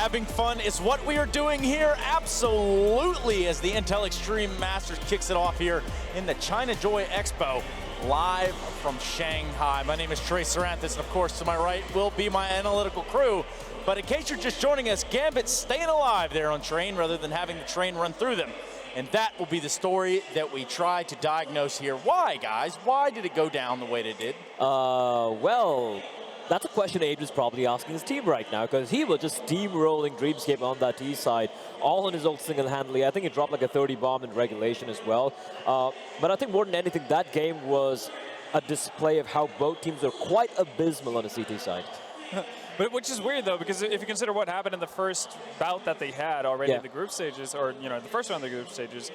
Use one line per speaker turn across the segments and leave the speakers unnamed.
Having fun is what we are doing here, absolutely, as the Intel Extreme Masters kicks it off here in the ChinaJoy Expo, live from Shanghai. My name is Trey Saranthus, and of course, to my right will be my analytical crew. But in case you're just joining us, Gambit staying alive there on train rather than having the train run through them. And that will be the story that we try to diagnose here. Why, guys? Why did it go down the way it did?
Well, that's a question Abe is probably asking his team right now, because he was just steamrolling Dreamscape on that T side, all on his own single-handedly. I think he dropped like a 30 bomb in regulation as well. But I think more than anything, that game was a display of how both teams are quite abysmal on the CT side.
But which is weird, though, because if you consider what happened in the first bout that they had already in the group stages, or the first round of the group stages,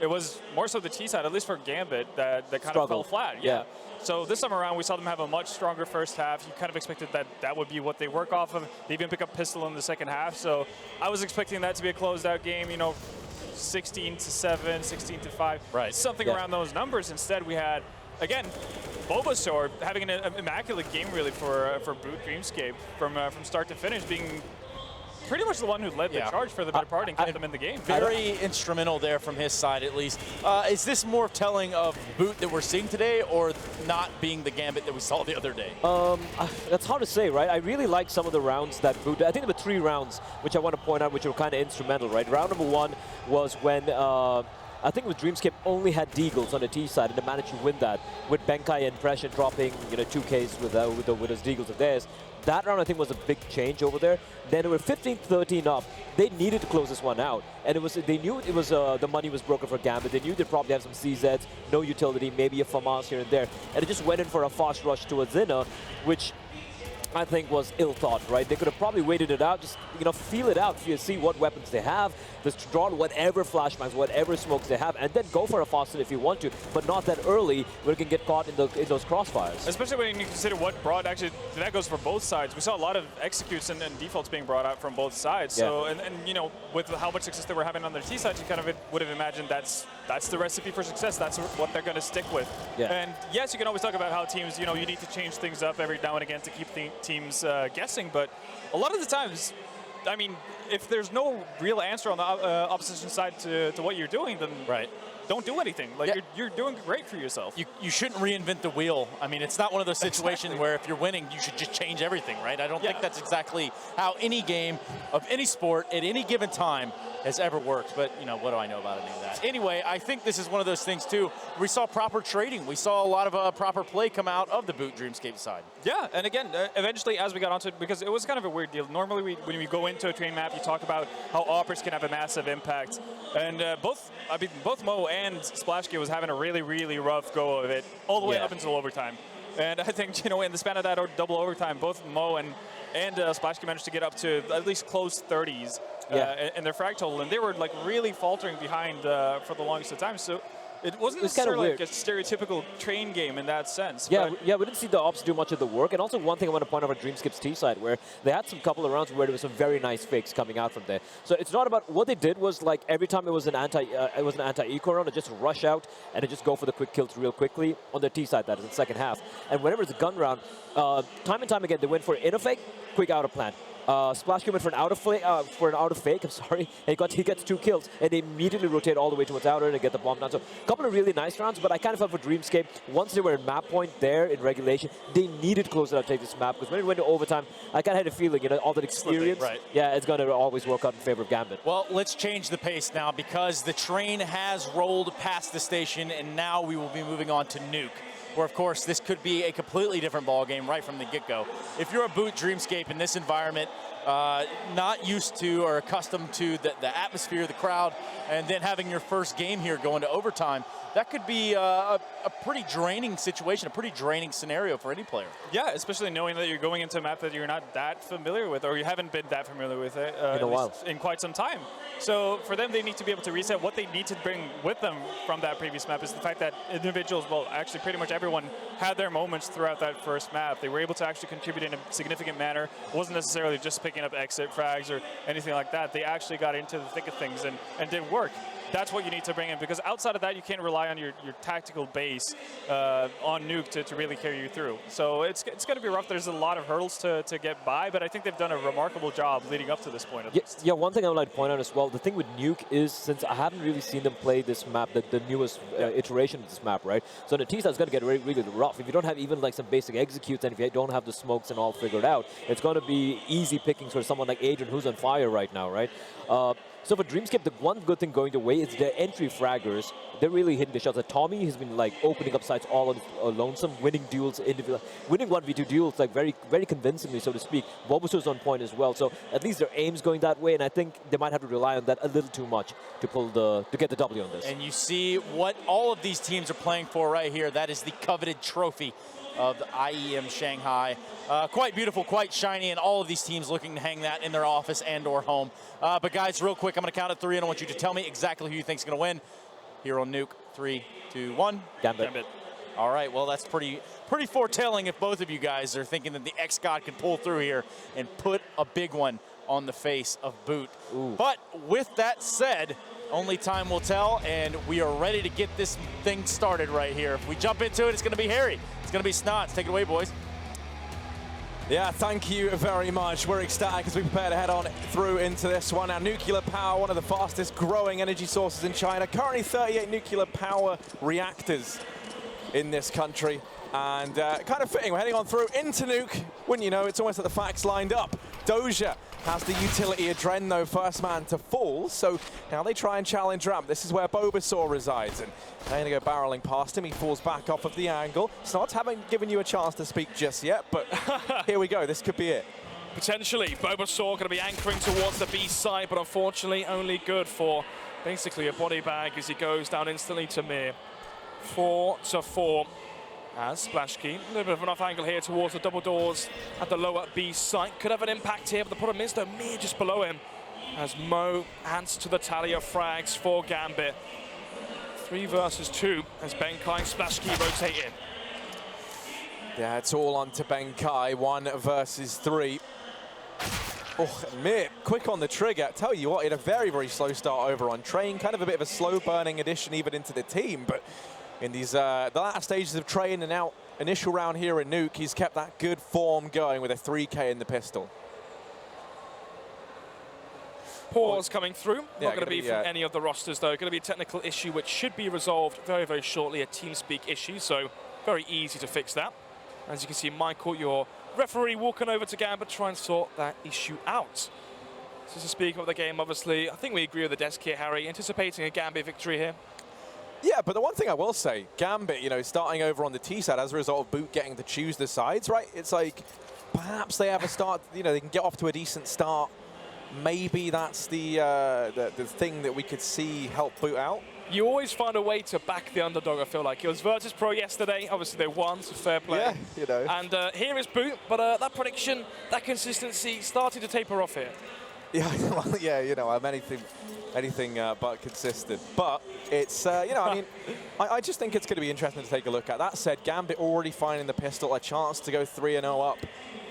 it was more so the T side, at least for Gambit, that kind of fell flat. Yeah. So this time around, we saw them have a much stronger first half. You kind of expected that would be what they work off of. They even pick up pistol in the second half. So I was expecting that to be a closed-out game, 16-7, 16-5,
right?
Something around those numbers. Instead, we had, again, Bulbasaur having an immaculate game, really, for B.O.O.T Dreamscape from start to finish, being pretty much the one who led the charge for the better part and kept them in the game.
Very instrumental there from his side, at least. Is this more telling of B.O.O.T that we're seeing today, or not being the Gambit that we saw the other day?
That's hard to say, right? I really like some of the rounds that B.O.O.T, I think there were 3 rounds, which I want to point out, which were kind of instrumental, right? Round number 1 was when I think with Dreamscape only had Deagles on the T side, and they managed to win that with Benkai and Pression dropping 2Ks with those Deagles of theirs. That round, I think, was a big change over there. Then they were 15-13 up. They needed to close this one out, and they knew it was the money was broken for Gambit. They knew they'd probably have some CZs, no utility, maybe a FAMAS here and there, and they just went in for a fast rush to a Zinna, which I think was ill thought, right? They could have probably waited it out, just feel it out, see what weapons they have, just draw whatever flashbangs, whatever smokes they have, and then go for a fast hit if you want to, but not that early where it can get caught in those crossfires.
Especially when you consider what brought, actually, that goes for both sides. We saw a lot of executes and defaults being brought out from both sides. So, and with how much success they were having on their T side, you kind of would have imagined that's the recipe for success. That's what they're going to stick with.
Yeah.
And yes, you can always talk about how teams, you need to change things up every now and again to keep teams guessing, but a lot of the times, I mean, if there's no real answer on the opposition side to what you're doing, then don't do anything. Like, you're doing great for yourself.
You shouldn't reinvent the wheel. I mean, it's not one of those situations where if you're winning, you should just change everything, right? I don't think that's exactly how any game of any sport at any given time has ever worked. But, what do I know about any of that? Anyway, I think this is one of those things, too. We saw proper trading. We saw a lot of proper play come out of the B.O.O.T Dreamscape side.
Yeah, and again, eventually, as we got onto it, because it was kind of a weird deal. Normally, when we go into a train map, you talk about how operas can have a massive impact. And both Mo and Splashkey was having a really, really rough go of it all the way up until overtime. And I think, in the span of that double overtime, both Mo and Splashkey managed to get up to at least close 30s in their frag total. And they were, like, really faltering behind for the longest of time. So it wasn't necessarily like a stereotypical train game in that sense.
Yeah, we didn't see the ops do much of the work. And also one thing I want to point out on Dreamscape's T side, where they had some couple of rounds where there was some very nice fakes coming out from there. So it's not about what they did was, like, every time it was an anti-eco round, they just rush out and they just go for the quick kills real quickly on the T side. That is in the second half. And whenever it's a gun round, time and time again they went for in a fake, quick out of plan. Splash went for an out of fake. I'm sorry. And he gets 2 kills, and they immediately rotate all the way towards outer and get the bomb down. So a couple of really nice rounds, but I kind of felt for Dreamscape, once they were in map point there in regulation, they needed to close it out, take this map, because when it went to overtime, I kind of had a feeling, all that experience, it's going to always work out in favor of Gambit.
Well, let's change the pace now, because the train has rolled past the station, and now we will be moving on to Nuke, where, of course, this could be a completely different ballgame right from the get-go. If you're a B.O.O.T Dreamscape in this environment, not used to or accustomed to the atmosphere, the crowd, and then having your first game here going to overtime, that could be a pretty draining situation, a pretty draining scenario for any player.
Yeah, especially knowing that you're going into a map that you're not that familiar with, or you haven't been that familiar with it in quite some time. So for them, they need to be able to reset. What they need to bring with them from that previous map is the fact that individuals, well, actually pretty much everyone, had their moments throughout that first map. They were able to actually contribute in a significant manner. It wasn't necessarily just picking up exit frags or anything like that. They actually got into the thick of things and did work. that's what you need to bring in, because outside of that, you can't rely on your tactical base on Nuke to really carry you through. So it's going to be rough. There's a lot of hurdles to get by, but I think they've done a remarkable job leading up to this point at least.
Yeah, one thing I would like to point out as well, the thing with Nuke is, since I haven't really seen them play this map, the newest iteration of this map, right? So the T-side is going to get really, really rough. If you don't have even like some basic executes, and if you don't have the smokes and all figured out, it's going to be easy pickings for someone like Adrian, who's on fire right now, right? So for Dreamscape, the one good thing going their way is their entry fraggers. They're really hitting the shots. Like Tommy has been like opening up sides all on lonesome, winning duels, winning 1v2 duels like very, very convincingly, so to speak. Bulbasaur's on point as well. So at least their aim's going that way, and I think they might have to rely on that a little too much to get the W on this.
And you see what all of these teams are playing for right here. That is the coveted trophy of the IEM Shanghai. Quite beautiful, quite shiny, and all of these teams looking to hang that in their office and or home. But guys, real quick, I'm going to count at 3, and I want you to tell me exactly who you think is going to win here on Nuke. 3, 2, 1.
Gambit.
All right, well, that's pretty foretelling if both of you guys are thinking that the X-God can pull through here and put a big one on the face of B.O.O.T.
Ooh.
But with that said, only time will tell, and we are ready to get this thing started right here. If we jump into it, it's going to be hairy. It's going to be snots. Take it away, boys.
Yeah, thank you very much. We're ecstatic as we prepare to head on through into this one. Now, nuclear power, one of the fastest growing energy sources in China. Currently 38 nuclear power reactors in this country. And kind of fitting, we're heading on through into Nuke. Wouldn't you know, it's almost like the facts lined up. Doja has the utility Adren, though, first man to fall. So now they try and challenge Ramp. This is where Bulbasaur resides. And they're going to go barreling past him. He falls back off of the angle. Snots haven't given you a chance to speak just yet, but here we go. This could be it.
Potentially, Bulbasaur going to be anchoring towards the B side, but unfortunately only good for basically a body bag as he goes down instantly to Mir. 4-4. As Splashkey, a little bit of enough angle here towards the double doors at the lower B site. Could have an impact here, but the problem is though Mir just below him as Mo adds to the tally of frags for Gambit. 3 versus 2 as Benkai and Splashkey rotate in.
Yeah, it's all on to Benkai, 1 versus 3. Oh, Mir, quick on the trigger. Tell you what, he had a very, very slow start over on Train. Kind of a bit of a slow-burning addition even into the team, but in these the last stages of Train and now initial round here in Nuke, he's kept that good form going with a 3K in the pistol.
Pause coming through.
Yeah,
Not going to be from any of the rosters, though. Going to be a technical issue which should be resolved very, very shortly. A TeamSpeak issue, so very easy to fix that. As you can see, Michael, your referee, walking over to Gambit to try and sort that issue out. So to speak of the game, obviously, I think we agree with the desk here, Harry. Anticipating a Gambit victory here.
Yeah, but the one thing I will say, Gambit, you know, starting over on the T side as a result of B.O.O.T getting to choose the sides, right? It's like perhaps they have a start, you know, they can get off to a decent start. Maybe that's the thing that we could see help B.O.O.T out.
You always find a way to back the underdog, I feel like. It was Virtus Pro yesterday. Obviously, they won, so fair play.
Yeah, you know.
And here is B.O.O.T, but that prediction, that consistency starting to taper off here.
Yeah, well, yeah, you know, I'm anything but consistent. But it's, you know, I mean, I just think it's going to be interesting to take a look at. That said, Gambit already finding the pistol, a chance to go 3-0 up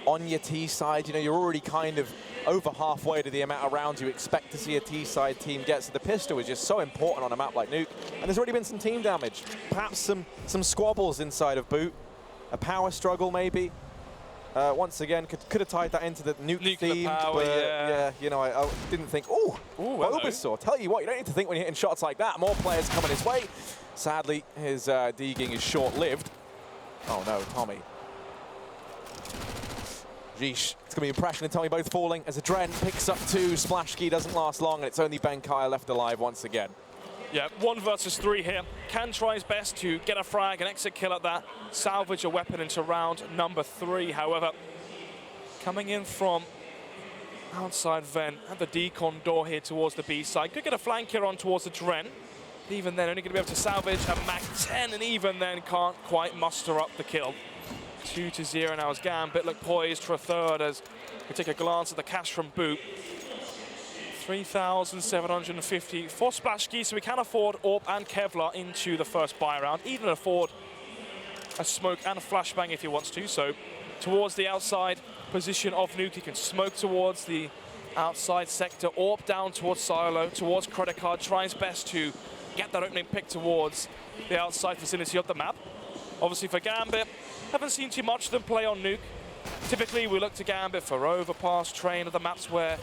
on your T side. You know, you're already kind of over halfway to the amount of rounds you expect to see a T side team get. So the pistol is just so important on a map like Nuke. And there's already been some team damage. Perhaps some squabbles inside of B.O.O.T. A power struggle, maybe. Once again, could have tied that into the Nuke theme, but yeah, you know, I didn't think, ooh, Bulbasaur. Tell you what, you don't need to think when you're hitting shots like that. More players coming his way. Sadly, his degging is short-lived. Oh no, Tommy. Yeesh, it's going to be impression and Tommy both falling as Adren picks up 2. Splashkey doesn't last long, and it's only Benkai left alive once again.
Yeah, 1 versus 3 here. Can try his best to get a frag, an exit kill at that, salvage a weapon into round number 3. However, coming in from outside Ven at the decon door here towards the B side. Could get a flank here on towards the Dren. Even then, only going to be able to salvage a Mach 10, and even then can't quite muster up the kill. 2-0 now as Gambit look poised for a third as we take a glance at the cash from B.O.O.T. 3,750 for Splashkey, so we can afford AWP and Kevlar into the first buy round, even afford a smoke and a flashbang if he wants to. So towards the outside position of Nuke, he can smoke towards the outside sector, AWP down towards Silo, towards Credit Card, tries best to get that opening pick towards the outside vicinity of the map. Obviously for Gambit, haven't seen too much of them play on Nuke. Typically we look to Gambit for Overpass, Train, or the maps where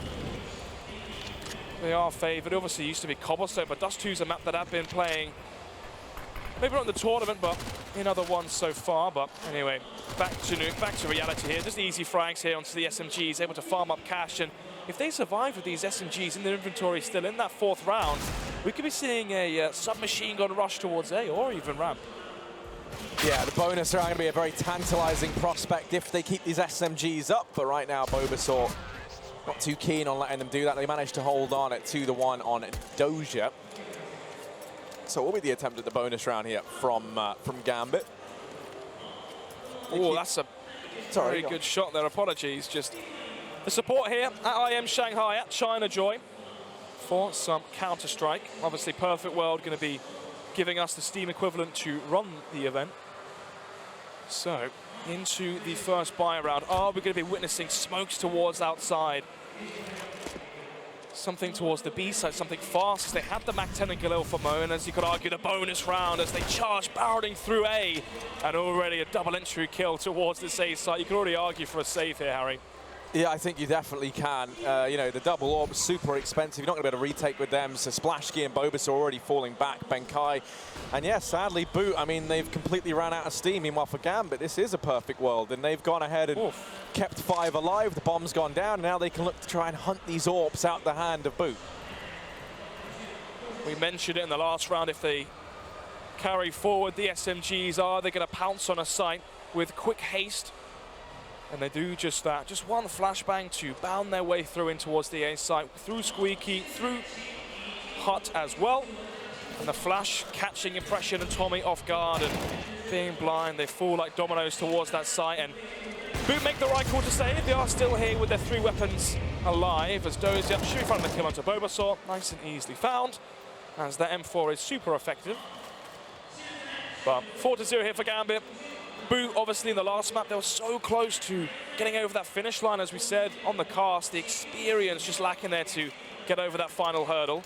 they are favoured. Obviously used to be Cobblestone, but Dust 2's a map that I've been playing, maybe not in the tournament, but in other ones so far. But anyway, back to Nuke, back to reality here. Just easy frags here onto the SMGs, able to farm up cash. And if they survive with these SMGs in their inventory still in that 4th round, we could be seeing a submachine gun rush towards A or even ramp.
Yeah, the bonus round going to be a very tantalizing prospect if they keep these SMGs up. But right now, B.O.O.T-ds not too keen on letting them do that. They managed to hold on at 2-1 on Doja. So what will be the attempt at the bonus round here from Gambit?
Oh, that's a very good shot there. Apologies. Just the support here at IEM Shanghai, at ChinaJoy, for some Counter-Strike. Obviously, Perfect World going to be giving us the Steam equivalent to run the event. So, into the first buy round. Are we going to be witnessing smokes towards outside? Something towards the B side, something fast, as they have the Mac-10 and Galil for Mo, and as you could argue, the bonus round as they charge barreling through A, and already a double entry kill towards this A side. You could already argue for a save here, Harry.
Yeah, I think you definitely can. You know, the double orb is super expensive. You're not going to be able to retake with them. So Splashki and Bovis are already falling back. Benkai. And yeah, sadly, B.O.O.T, I mean, they've completely ran out of steam. Meanwhile, for Gambit, this is a perfect world. And they've gone ahead and kept 5 alive. The bomb's gone down. Now they can look to try and hunt these orbs out the hand of B.O.O.T.
We mentioned it in the last round. If they carry forward, the SMGs are they going to pounce on a site with quick haste? And they do just that. Just one flashbang to bound their way through in towards the A site, through Squeaky, through Hut as well. And the flash catching Impression and Tommy off guard and being blind. They fall like dominoes towards that site. And B.O.O.T make the right call to save. They are still here with their 3 weapons alive as Dozier should be finding the kill onto B.O.O.T. Nice and easily found, as that M4 is super effective. But 4-0 here for Gambit. B.O.O.T obviously in the last map, they were so close to getting over that finish line, as we said on the cast. The experience just lacking there to get over that final hurdle.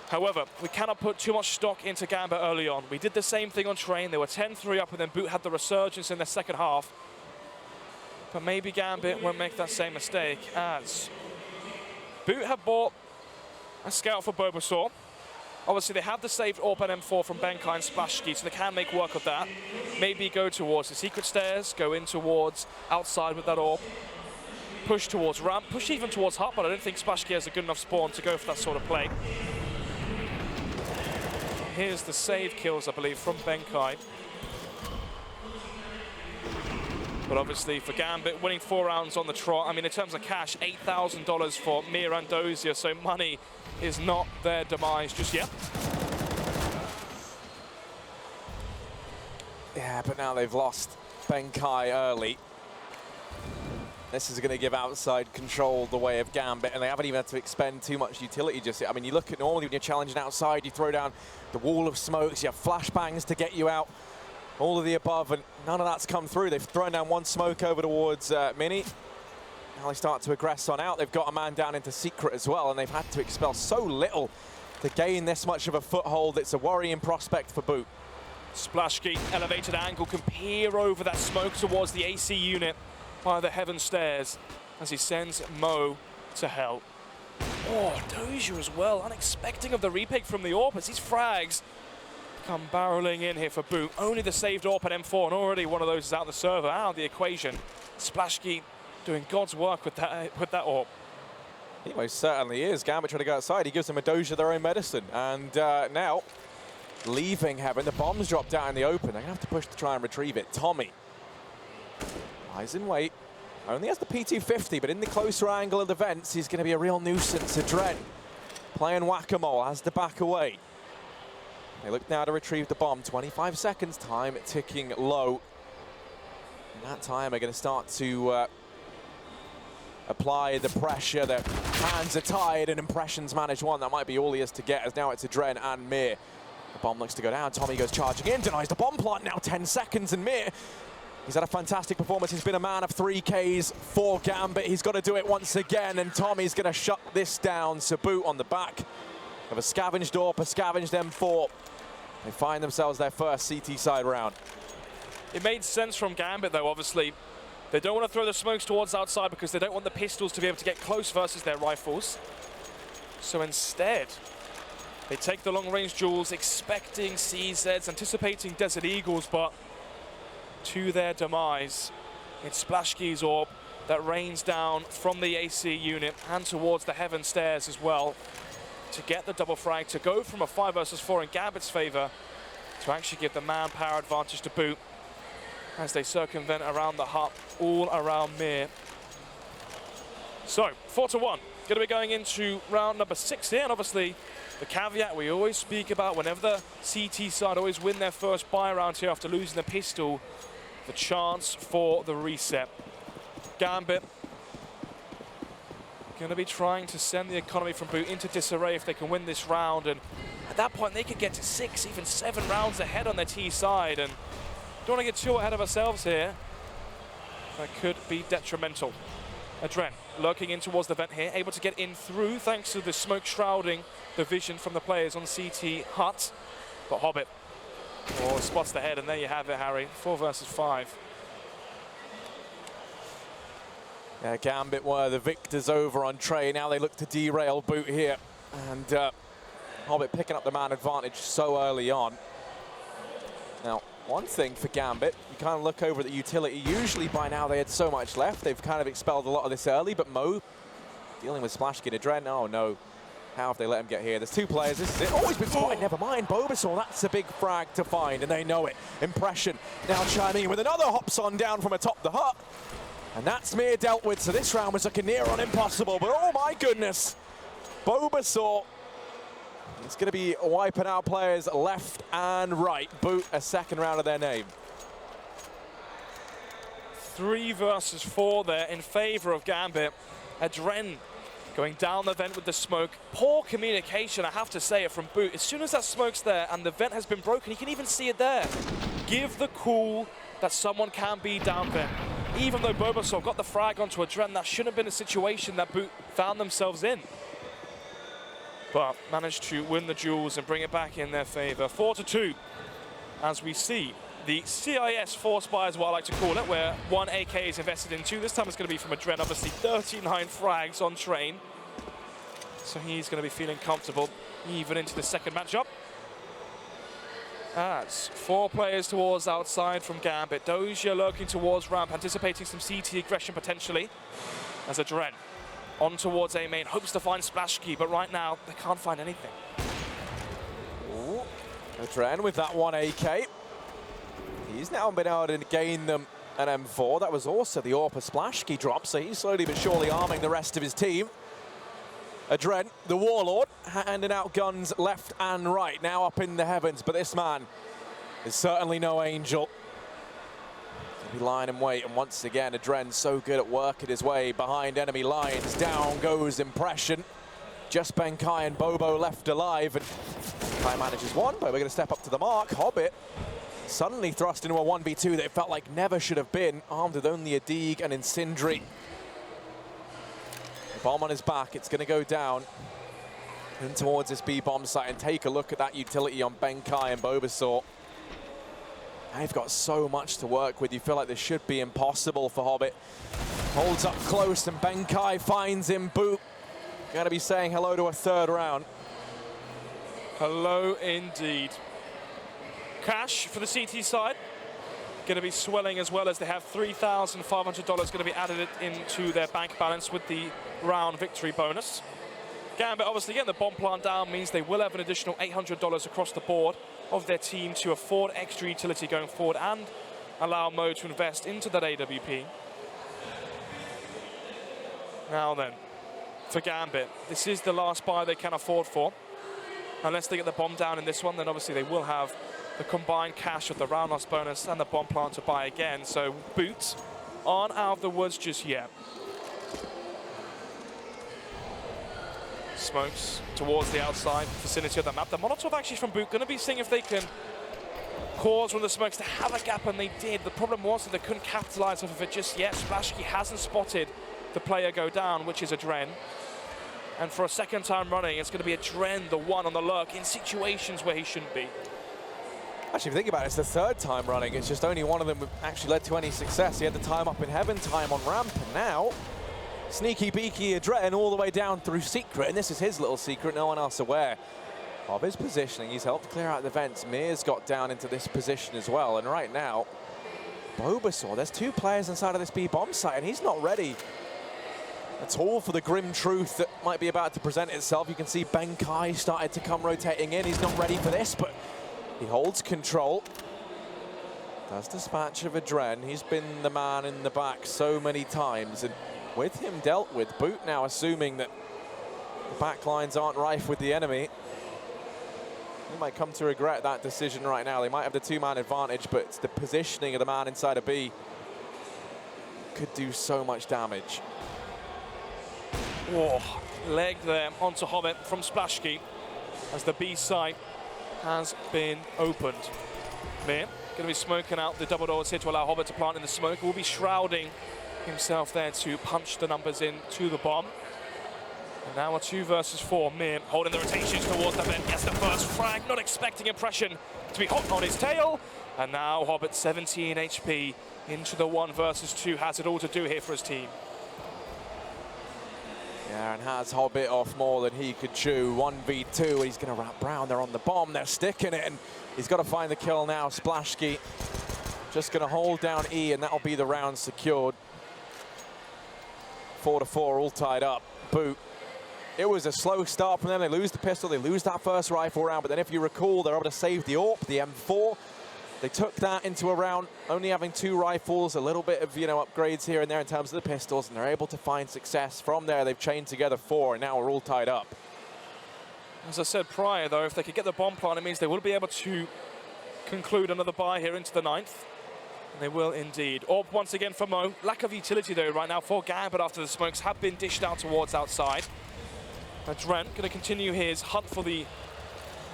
However, we cannot put too much stock into Gambit early on. We did the same thing on Train. They were 10-3 up, and then B.O.O.T had the resurgence in the second half. But maybe Gambit won't make that same mistake, as B.O.O.T have bought a scout for B.O.O.T. Obviously, they have the saved AWP and M4 from Benkai and Splashki, so they can make work of that. Maybe go towards the secret stairs, go in towards outside with that AWP, push towards ramp, push even towards Hut, but I don't think Splashki has a good enough spawn to go for that sort of play. Here's the save kills, I believe, from Benkai. But obviously for Gambit, winning 4 rounds on the trot, I mean, in terms of cash, $8,000 for Mir and Dozier, so money is not their demise just yet.
Yeah, but now they've lost Benkai early. This is going to give outside control the way of Gambit, and they haven't even had to expend too much utility just yet. I mean, you look at normally when you're challenging outside, you throw down the wall of smokes, you have flashbangs to get you out, all of the above, and none of that's come through. They've thrown down 1 smoke over towards Mini. Now they start to aggress on out. They've got a man down into secret as well, and they've had to expel so little to gain this much of a foothold. It's a worrying prospect for B.O.O.T.
Splashki, elevated angle, can peer over that smoke towards the AC unit by the heaven stairs as he sends Mo to hell. Oh, Dozier as well, unexpected of the repick from the AWP as these frags come barreling in here for B.O.O.T. Only the saved AWP and M4, and already one of those is out of the server, out of the equation. Splashki doing God's work with that AWP.
He most certainly is. Gambit trying to go outside. He gives them a Dozier their own medicine. And now, leaving Heaven, the bombs dropped out in the open. They're going to have to push to try and retrieve it. Tommy lies in wait. Only has the P250, but in the closer angle of the vents, he's going to be a real nuisance. Adren playing whack-a-mole, has to back away. They look now to retrieve the bomb. 25 seconds, time ticking low. And that time they're going to start to apply the pressure. Their hands are tied, and Impressions manage one. That might be all he has to get, as now it's Adren and Mir. The bomb looks to go down. Tommy goes charging in, denies the bomb plant. Now 10 seconds, and Mir, He's had a fantastic performance. He's been a man of 3Ks for Gambit. He's got to do it once again, and Tommy's going to shut this down. So B.O.O.T on the back of a scavenged AWP, a scavenged M4. They find themselves their first CT side round.
It made sense from Gambit, though, obviously. They don't want to throw the smokes towards outside because they don't want the pistols to be able to get close versus their rifles. So instead, they take the long-range duels, expecting CZs, anticipating Desert Eagles, but to their demise, it's Splashki's AWP that rains down from the AC unit and towards the heaven stairs as well to get the double frag, to go from a 5 versus 4 in Gambit's favor to actually give the manpower advantage to B.O.O.T as they circumvent around the hut, all around Mir. So, 4-1. Going to be going into round number 6 here, and obviously the caveat we always speak about whenever the CT side always win their first buy round here after losing the pistol, the chance for the reset. Gambit going to be trying to send the economy from B.O.O.T into disarray if they can win this round, and at that point they could get to 6, even 7 rounds ahead on their T side, and don't want to get too ahead of ourselves here. That could be detrimental. Adren lurking in towards the vent here, able to get in through thanks to the smoke shrouding the vision from the players on CT hut. But Hobbit spots the head, and there you have it, Harry. 4 versus 5.
Yeah, Gambit were the victors over on Trey. Now they look to derail B.O.O.T here. And Hobbit picking up the man advantage so early on. Now, one thing for Gambit, you kind of look over at the utility. Usually by now they had so much left. They've kind of expelled a lot of this early, but Mo dealing with Splashki and Adren. Oh no, how have they let him get here? There's 2 players, this is it. Oh, he's been spotted, never mind. B.O.O.T, that's a big frag to find, and they know it. Impression now chiming in with another hops on down from atop the hut. And that's Mir dealt with, so this round was looking near on impossible, but oh my goodness. B.O.O.T, it's going to be wiping out players left and right. B.O.O.T, a second round of their name.
3 versus 4 there in favor of Gambit. Adren going down the vent with the smoke. Poor communication, I have to say it, from B.O.O.T. As soon as that smoke's there and the vent has been broken, you can even see it there. Give the call that someone can be down vent. Even though B.O.O.T got the frag onto Adren, that shouldn't have been a situation that B.O.O.T found themselves in. But managed to win the duels and bring it back in their favor. 4-2, as we see the CIS force buy, as what I like to call it, where 1 AK is invested in 2. This time it's going to be from Adren, obviously 39 frags on train. So he's going to be feeling comfortable even into the second matchup. As 4 players towards outside from Gambit. Doja lurking towards ramp, anticipating some CT aggression potentially. As Adren on towards A main, hopes to find Splashki, but right now they can't find anything.
Ooh. Adren with that 1 AK. He's now been able to gain them an M4. That was also the AWP Splashki drop, so he's slowly but surely arming the rest of his team. Adren, the Warlord, handing out guns left and right, now up in the heavens, but this man is certainly no angel. He'll be lying in wait, and once again, Adren so good at working his way behind enemy lines. Down goes Impression. Just Benkai and Bobo left alive, and Kai manages one, but we're going to step up to the mark. Hobbit suddenly thrust into a 1v2 that it felt like never should have been, armed with only a Deeg and Incendiary. Bomb on his back, it's going to go down in towards this B-bomb site, and take a look at that utility on Benkai and Bobasaur. They've got so much to work with. You feel like this should be impossible for Hobbit. Holds up close, and Benkai finds him. B.O.O.T going to be saying hello to a 3rd round.
Hello indeed. Cash for the CT side. Going to be swelling as well, as they have $3,500 going to be added into their bank balance with the round victory bonus. Gambit obviously getting the bomb plant down means they will have an additional $800 across the board of their team to afford extra utility going forward and allow Mo to invest into that AWP. Now then, for Gambit, this is the last buy they can afford for. Unless they get the bomb down in this one, then obviously they will have the combined cash of the round loss bonus and the bomb plant to buy again. So B.O.O.T aren't out of the woods just yet. Smokes towards the outside vicinity of the map. The Molotov actually from B.O.O.T going to be seeing if they can cause from the smokes to have a gap, and they did. The problem was that they couldn't capitalize off of it just yet. Splashki hasn't spotted the player go down, which is Adren. And for a second time running, it's going to be Adren, the one on the lurk, in situations where he shouldn't be.
Actually, if you think about it, it's the third time running. It's just only one of them actually led to any success. He had the time up in heaven, time on ramp, and now sneaky beaky Adren all the way down through secret, and this is his little secret, no one else aware of his positioning. He's helped clear out the vents. Mir's got down into this position as well, and right now, Bulbasaur, there's two players inside of this B-bomb site, and he's not ready at all for the grim truth that might be about to present itself. You can see Benkai started to come rotating in. He's not ready for this, but he holds control. Does dispatch of Adren. He's been the man in the back so many times, and with him dealt with, B.O.O.T now assuming that the back lines aren't rife with the enemy. He might come to regret that decision right now. They might have the two-man advantage, but it's the positioning of the man inside of B could do so much damage.
Whoa, leg there onto Hobbit from Splashki as the B site has been opened. Mir going to be smoking out the double doors here to allow Hobbit to plant in the smoke. Will be shrouding himself there to punch the numbers in to the bomb. And now a 2 versus 4. Mir holding the rotations towards the vent. Gets the first frag, not expecting impression to be hot on his tail. And now Hobbit 17 HP into the 1 versus 2. Has it all to do here for his team.
Yeah, and has Hobbit off more than he could chew. 1v2, he's going to wrap Brown. They're on the bomb, they're sticking it, and he's got to find the kill now. Splashki just going to hold down E, and that'll be the round secured. 4-4, all tied up. B.O.O.T. It was a slow start from them. They lose the pistol, they lose that first rifle round, but then if you recall, they're able to save the AWP, the M4. They took that into a round, only having 2 rifles, a little bit of, upgrades here and there in terms of the pistols, and they're able to find success. From there, they've chained together 4, and now we're all tied up.
As I said prior, though, if they could get the bomb plant, it means they will be able to conclude another buy here into the 9th. And they will indeed. AWP once again for Mo. Lack of utility, though, right now for Gambit after the smokes have been dished out towards outside. Adren going to continue his hunt for the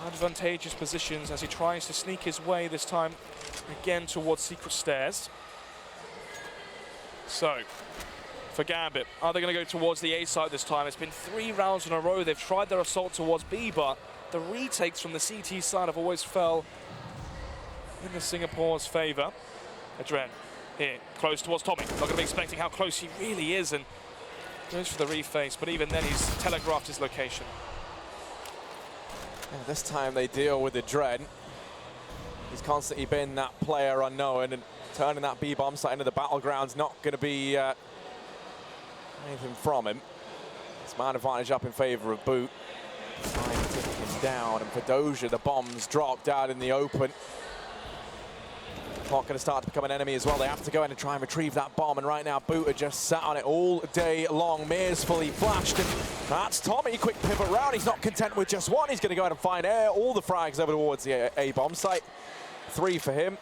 advantageous positions as he tries to sneak his way this time again towards secret stairs. So, for Gambit, are they going to go towards the A side this time? It's been 3 rounds in a row. They've tried their assault towards B, but the retakes from the CT side have always fell in the Singapore's favor. Adren here, close towards Tommy. Not going to be expecting how close he really is, and goes for the reface, but even then he's telegraphed his location.
Yeah, this time they deal with Adren. He's constantly been that player unknown, and turning that B-bomb site into the battleground's not going to be anything from him. It's man advantage up in favor of B.O.O.T. Trying to take him down, and for Doja, the bomb's dropped out in the open. Clock going to start to become an enemy as well. They have to go in and try and retrieve that bomb, and right now B.O.O.T. are just sat on it all day long. Mir's fully flashed, and that's Tommy. Quick pivot round. He's not content with just 1. He's going to go out and find all the frags over towards the A bomb site. 3 for him.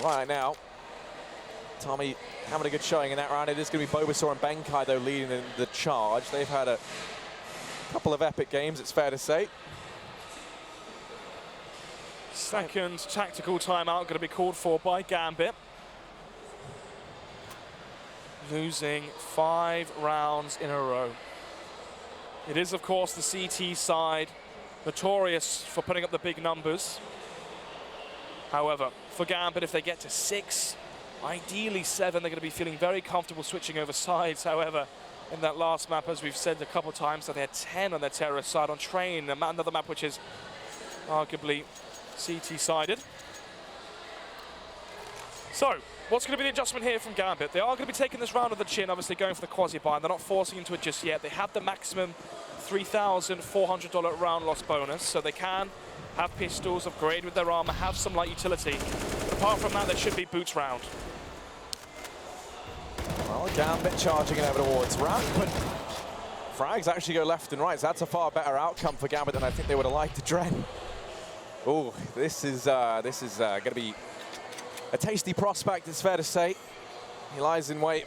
Right now, Tommy having a good showing in that round. It is going to be Bulbasaur and Benkai, though, leading in the charge. They've had a couple of epic games, it's fair to say.
Second tactical timeout going to be called for by Gambit. Losing 5 rounds in a row. It is, of course, the CT side, notorious for putting up the big numbers. However, for Gambit, if they get to 6, ideally 7, they're going to be feeling very comfortable switching over sides. However, in that last map, as we've said a couple of times, that they had 10 on their terrorist side on Train, another map which is arguably CT-sided. So, what's going to be the adjustment here from Gambit? They are going to be taking this round of the chin, obviously going for the quasi-buy. They're not forcing into it just yet. They have the maximum $3,400 round loss bonus, so they can have pistols, upgrade with their armor, have some light utility. But apart from that, there should be Boots round.
Well, Gambit charging it over towards ramp, but frags actually go left and right, so that's a far better outcome for Gambit than I think they would have liked to Dren. Oh, this is going to be a tasty prospect, it's fair to say. He lies in wait.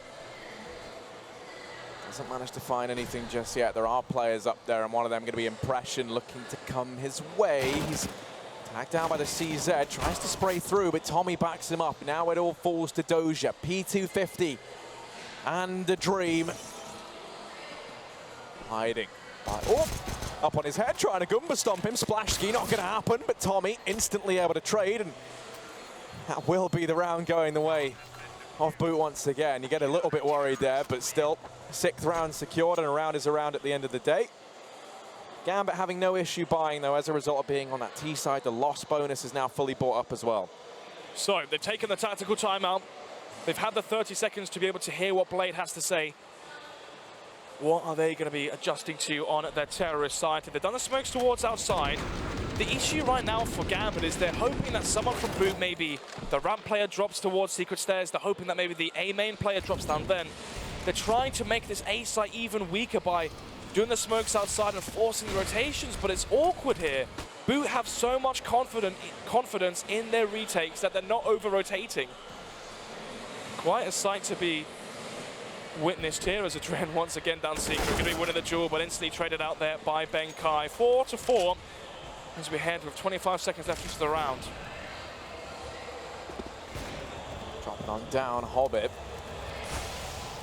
Doesn't manage to find anything just yet. There are players up there, and one of them going to be Impression looking to come his way. He's Tagged down by the CZ, tries to spray through, but Tommy backs him up. Now it all falls to Doja. P250 and the Dream. Hiding. Oh, up on his head, trying to Goomba stomp him. Splash ski, not going to happen, but Tommy instantly able to trade, and that will be the round going the way of B.O.O.T once again. You get a little bit worried there, but still, 6th round secured, and a round is a round at the end of the day. Gambit having no issue buying, though, as a result of being on that T side. The loss bonus is now fully bought up as well.
So they've taken the tactical timeout. They've had the 30 seconds to be able to hear what Blade has to say. What are they going to be adjusting to on their terrorist side? They've done the smokes towards outside. The issue right now for Gambit is they're hoping that someone from B.O.O.T, maybe the ramp player drops towards secret stairs. They're hoping that maybe the A main player drops down then. They're trying to make this A site even weaker by doing the smokes outside and forcing the rotations, but it's awkward here. B.O.O.T have so much confidence in their retakes that they're not over-rotating. Quite a sight to be witnessed here as Adren once again down secret. Going to be winning the duel, but instantly traded out there by Benkai. 4-4 as we head with 25 seconds left into the round.
Dropping on down, Hobbit.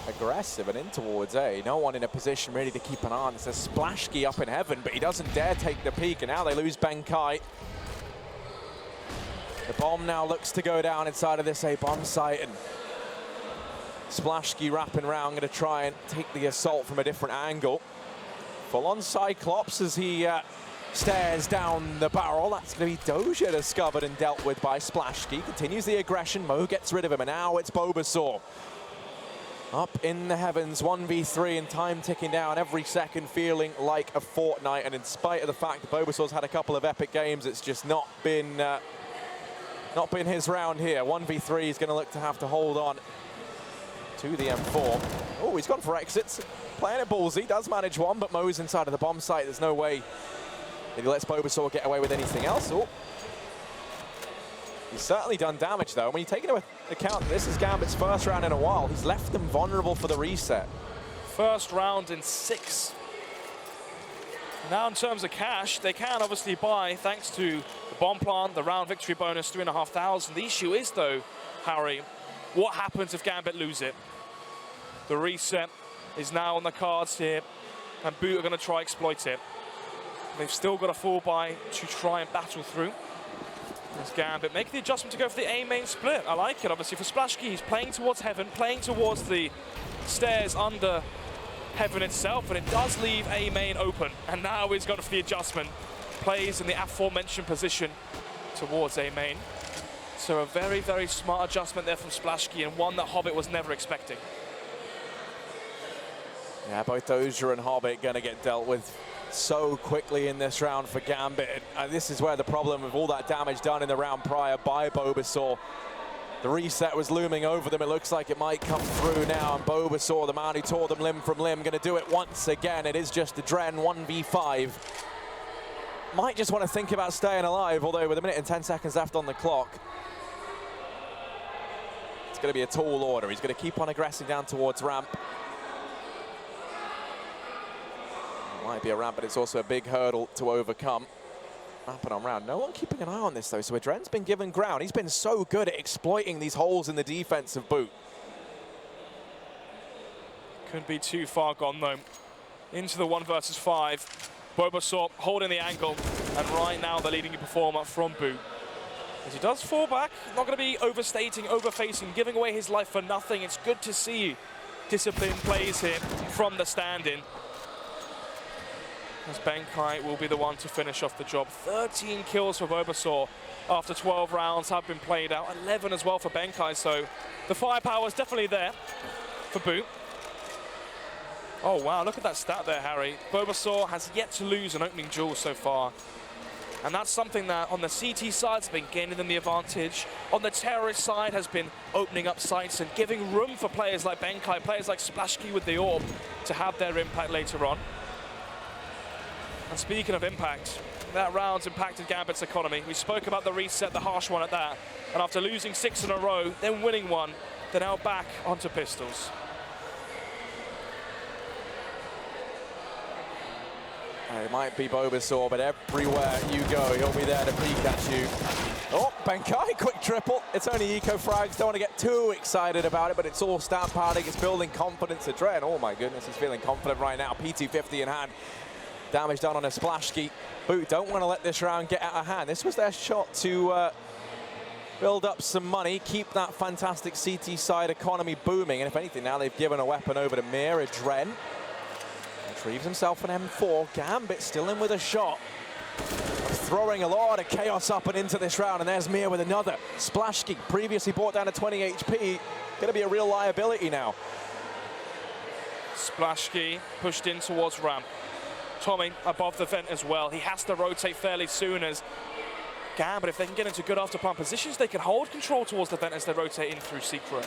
Aggressive and in towards A. No one in a position really to keep an eye on. It's a splash ski up in heaven, but he doesn't dare take the peek, and now they lose Benkai. The bomb now looks to go down inside of this A bomb site, and Splashski wrapping around, going to try and take the assault from a different angle. Full-on Cyclops as he stares down the barrel. That's going to be Doja discovered and dealt with by Splashski. Continues the aggression. Mo gets rid of him, and now it's Bulbasaur. Up in the heavens, 1v3, and time ticking down every second, feeling like a fortnight. And in spite of the fact that Bulbasaur's had a couple of epic games, it's just not been his round here. 1v3, he's going to look to have to hold on to the M4. Oh, he's gone for exits. Playing it ballsy, does manage one, but Mo's inside of the bomb site. There's no way that he lets Bulbasaur get away with anything else. Oh. He's certainly done damage, though. When you take into account that this is Gambit's first round in a while, he's left them vulnerable for the reset.
First round in 6. Now in terms of cash, they can obviously buy, thanks to the bomb plant, the round victory bonus, 3,500. The issue is, though, Harry, what happens if Gambit lose it? The reset is now on the cards here, and B.O.O.T are going to try exploit it. They've still got a full buy to try and battle through. As Gambit make the adjustment to go for the A main split. I like it, obviously, for Splashski. He's playing towards heaven, playing towards the stairs under heaven itself, and it does leave A main open. And now he's gone for the adjustment. Plays in the aforementioned position towards A main. So a very, very smart adjustment there from Splashski, and one that Hobbit was never expecting.
Yeah, both Doja and Hobbit going to get dealt with so quickly in this round for Gambit. And this is where the problem of all that damage done in the round prior by Bulbasaur. The reset was looming over them. It looks like it might come through now. And Bulbasaur, the man who tore them limb from limb, going to do it once again. It is just a Dren 1v5. Might just want to think about staying alive, although with a minute and 10 seconds left on the clock, it's going to be a tall order. He's going to keep on aggressing down towards ramp. Might be a ramp, but it's also a big hurdle to overcome. Ramping on round. No one keeping an eye on this, though, so Adren's been given ground. He's been so good at exploiting these holes in the defense of B.O.O.T.
Couldn't be too far gone, though. Into the 1 versus 5. Bulbasaur holding the angle, and right now the leading performer from B.O.O.T. As he does fall back, not going to be overstating, overfacing, giving away his life for nothing. It's good to see disciplined plays here from the stand-in. As Benkai will be the one to finish off the job. 13 kills for Bulbasaur after 12 rounds have been played out. 11 as well for Benkai, so the firepower is definitely there for B.O.O.T. Oh wow, look at that stat there, Harry. Bulbasaur has yet to lose an opening duel so far. And that's something that on the CT side has been gaining them the advantage. On the terrorist side has been opening up sites and giving room for players like Benkai, players like Splashski with the orb to have their impact later on. And speaking of impact, that round's impacted Gambit's economy. We spoke about the reset, the harsh one at that. And after losing 6 in a row, then winning one, they're now back onto pistols.
It might be Bulbasaur, but everywhere you go, he'll be there to peek at you. Oh, Benkai, quick triple. It's only eco frags. Don't want to get too excited about it, but it's all stat padding. It's building confidence. Adren, oh my goodness, he's feeling confident right now. PT50 in hand. Damage done on a splash ski. Boot don't want to let this round get out of hand. This was their shot to build up some money, keep that fantastic CT side economy booming. And if anything, now they've given a weapon over to Mir. Adren retrieves himself an M4. Gambit still in with a shot. Throwing a lot of chaos up and into this round. And there's Mir with another. Splashki, previously brought down to 20 HP. Going to be a real liability now.
Splashki pushed in towards ramp. Tommy above the vent as well. He has to rotate fairly soon as Gambit, if they can get into good after-plant positions, they can hold control towards the vent as they rotate in through Secret.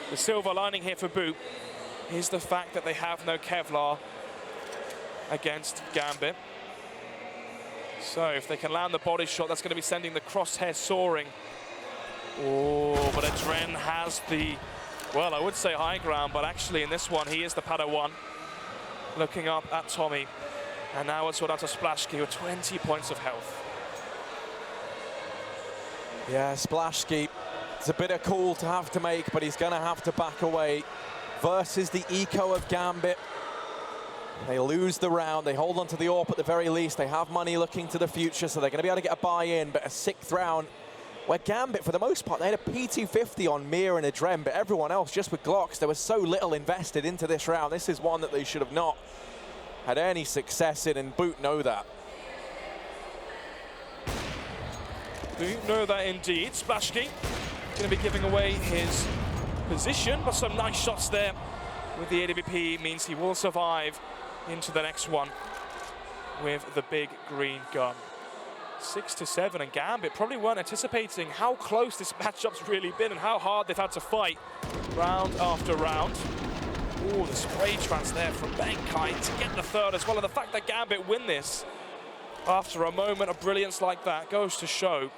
The silver lining here for Boot is the fact that they have no Kevlar against Gambit. So if they can land the body shot, that's going to be sending the crosshair soaring. Oh, but Adren has the, well, I would say high ground, but actually in this one, he is the Padawan. Looking up at Tommy. And now it's all down to Splashki with 20 points of health.
Yeah, Splashki, it's a bit of call to have to make, but he's going to have to back away versus the eco of Gambit. They lose the round. They hold on to the AWP at the very least. They have money looking to the future, so they're going to be able to get a buy-in, but a 6th round where Gambit, for the most part, they had a PT50 on Mir and Adren, but everyone else just with Glocks. There was so little invested into this round. This is one that they should have not had any success in, and Boot know that.
Boot know that indeed. Splashki going to be giving away his position, but some nice shots there with the AWP means he will survive into the next one with the big green gun. 6-7, and Gambit probably weren't anticipating how close this matchup's really been and how hard they've had to fight round after round. Oh, the spray trans there from Benkai to get the 3rd as well, and the fact that Gambit win this after a moment of brilliance like that goes to show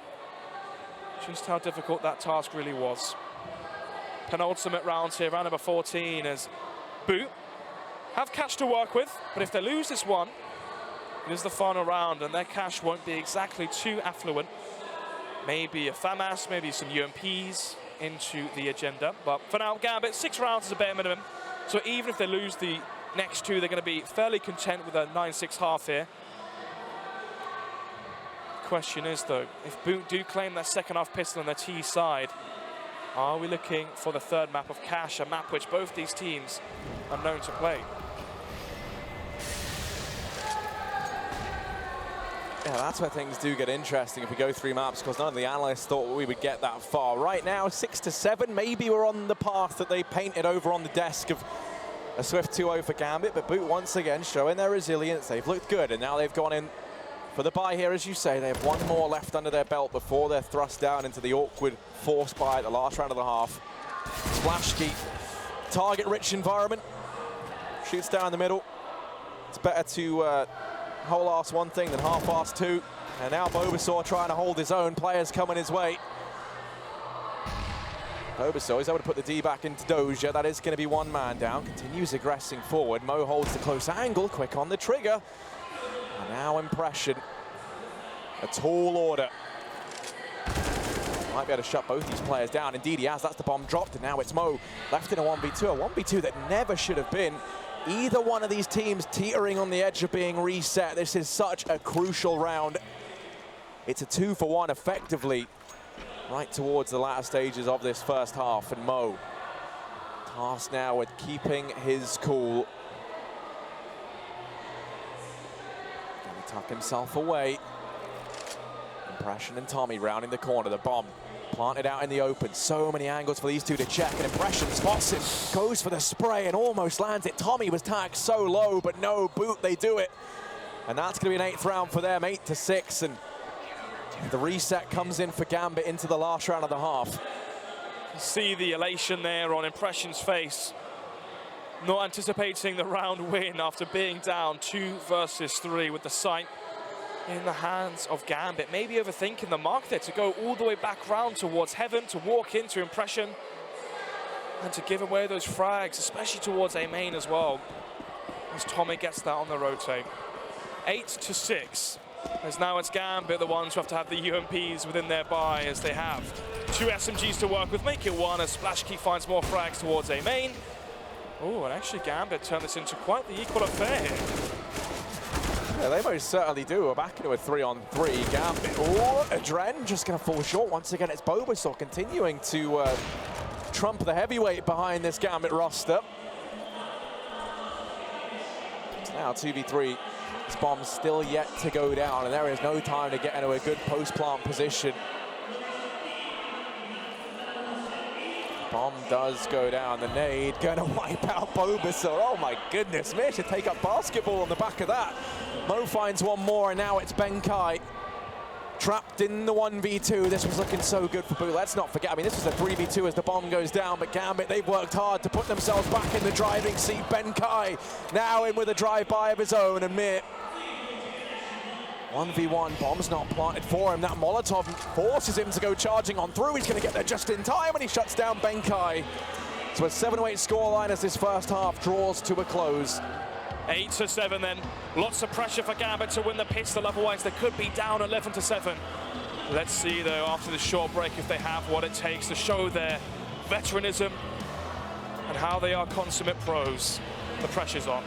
just how difficult that task really was. Penultimate round here, round number 14, as Boot have cash to work with, but if they lose this one, it is the final round, and their cash won't be exactly too affluent. Maybe a FAMAS, maybe some UMPs into the agenda. But for now, Gambit, 6 rounds is a bare minimum. So even if they lose the next 2, they're going to be fairly content with a 9-6 half here. The question is, though, if Boot do claim that second half pistol on their T side, are we looking for the 3rd map of Cash, a map which both these teams are known to play?
Yeah, that's where things do get interesting if we go 3 maps, because none of the analysts thought we would get that far. Right now, 6-7, maybe we're on the path that they painted over on the desk of a swift 2-0 for Gambit, but Boot once again showing their resilience. They've looked good, and now they've gone in for the buy here, as you say. They have 1 more left under their belt before they're thrust down into the awkward force buy at the last round of the half. Splashki, target-rich environment, shoots down the middle. It's better to whole-ass one thing than half-ass 2. And now Bulbasaur trying to hold his own. Players coming his way. Bulbasaur is able to put the D back into Doja. That is going to be 1 man down. Continues aggressing forward. Mo holds the close angle, quick on the trigger. And now Impression. A tall order. Might be able to shut both these players down. Indeed he has. That's the bomb dropped, and now it's Mo left in a 1v2. A 1v2 that never should have been. Either one of these teams teetering on the edge of being reset. This is such a crucial round. It's a 2-for-1 effectively right towards the latter stages of this first half. And Mo tasked now with keeping his cool. Gonna tuck himself away. Impression and Tommy rounding the corner. The bomb planted out in the open. So many angles for these 2 to check, and Impression spots him, goes for the spray and almost lands it. Tommy was tagged so low, but no, Boot, they do it. And that's going to be an 8th round for them, 8-6, and the reset comes in for Gambit into the last round of the half.
See the elation there on Impression's face. Not anticipating the round win after being down 2 versus 3 with the sight in the hands of Gambit. Maybe overthinking the mark there to go all the way back round towards Heaven, to walk into Impression, and to give away those frags, especially towards A main as well, as Tommy gets that on the rotate. 8-6. As now it's Gambit, the ones who have to have the UMPs within their buy, as they have 2 SMGs to work with, make it 1 as Splashkey finds more frags towards A main. Oh, and actually Gambit turned this into quite the equal affair here.
Yeah, they most certainly do. We're back into a 3-on-3. Gambit. Oh, Adren just going to fall short. Once again, it's B.O.O.T-ds continuing to trump the heavyweight behind this Gambit roster. It's now 2v3. This bomb's still yet to go down, and there is no time to get into a good post-plant position. Bomb does go down. The nade going to wipe out B.O.O.T-ds. Oh my goodness, Mir should take up basketball on the back of that. Mo finds one more, and now it's Benkai. Trapped in the 1v2. This was looking so good for B.O.O.T-ds. Let's not forget, I mean, this was a 3v2 as the bomb goes down, but Gambit, they've worked hard to put themselves back in the driving seat. Benkai now in with a drive-by of his own, and Mir 1v1, bomb's not planted for him. That Molotov forces him to go charging on through. He's going to get there just in time, and he shuts down Benkai. So a 7-8 scoreline as this first half draws to a close.
8-7 then. Lots of pressure for Gambit to win the pistol, otherwise they could be down 11-7. Let's see though, after the short break, if they have what it takes to show their veteranism and how they are consummate pros. The pressure's on.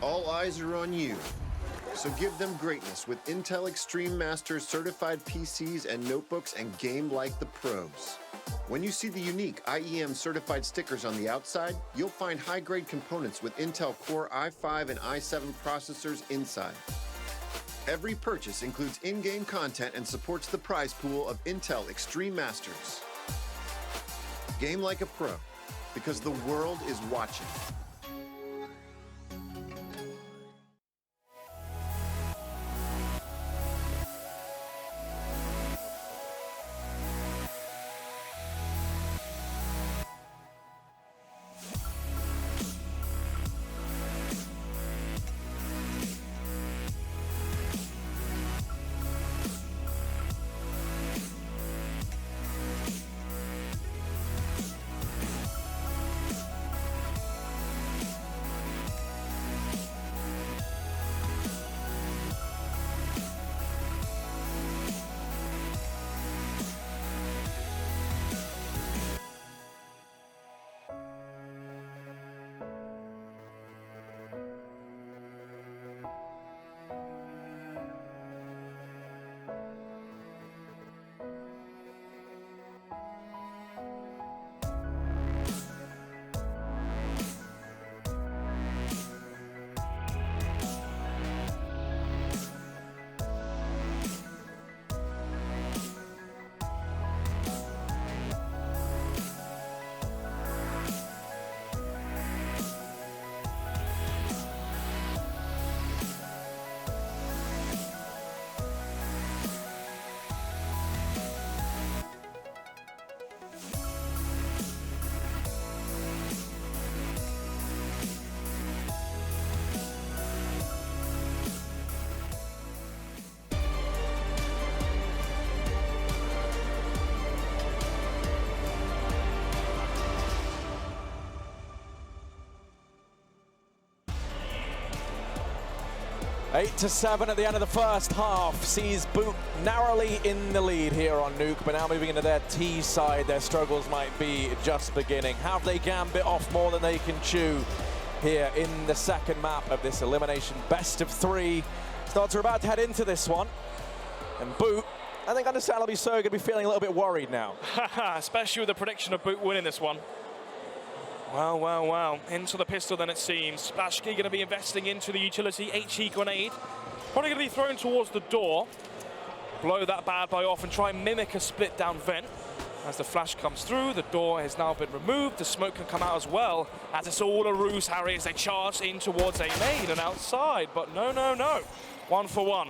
All eyes are on you. So give them greatness with Intel Extreme Masters certified PCs and notebooks and game like the pros. When you see the unique IEM certified stickers on the outside, you'll find high-grade components with Intel Core i5 and i7 processors inside. Every purchase includes in-game content and supports the prize pool of Intel Extreme Masters. Game like a pro, because the world is watching.
Eight to 7 at the end of the first half sees B.O.O.T narrowly in the lead here on Nuke, but now moving into their T side, their struggles might be just beginning. Have they Gambit off more than they can chew here in the second map of this elimination best of 3? Starts are about to head into this one, and B.O.O.T I think understandably so, going to be feeling a little bit worried now.
Especially with the prediction of B.O.O.T winning this one. Well, well, well. Into the pistol then it seems. Splashki going to be investing into the utility HE grenade. Probably going to be thrown towards the door. Blow that bad boy off and try and mimic a split down vent. As the flash comes through, the door has now been removed. The smoke can come out as well, as it's all a ruse, Harry, as they charge in towards a main and outside. But no, no, no. 1 for 1.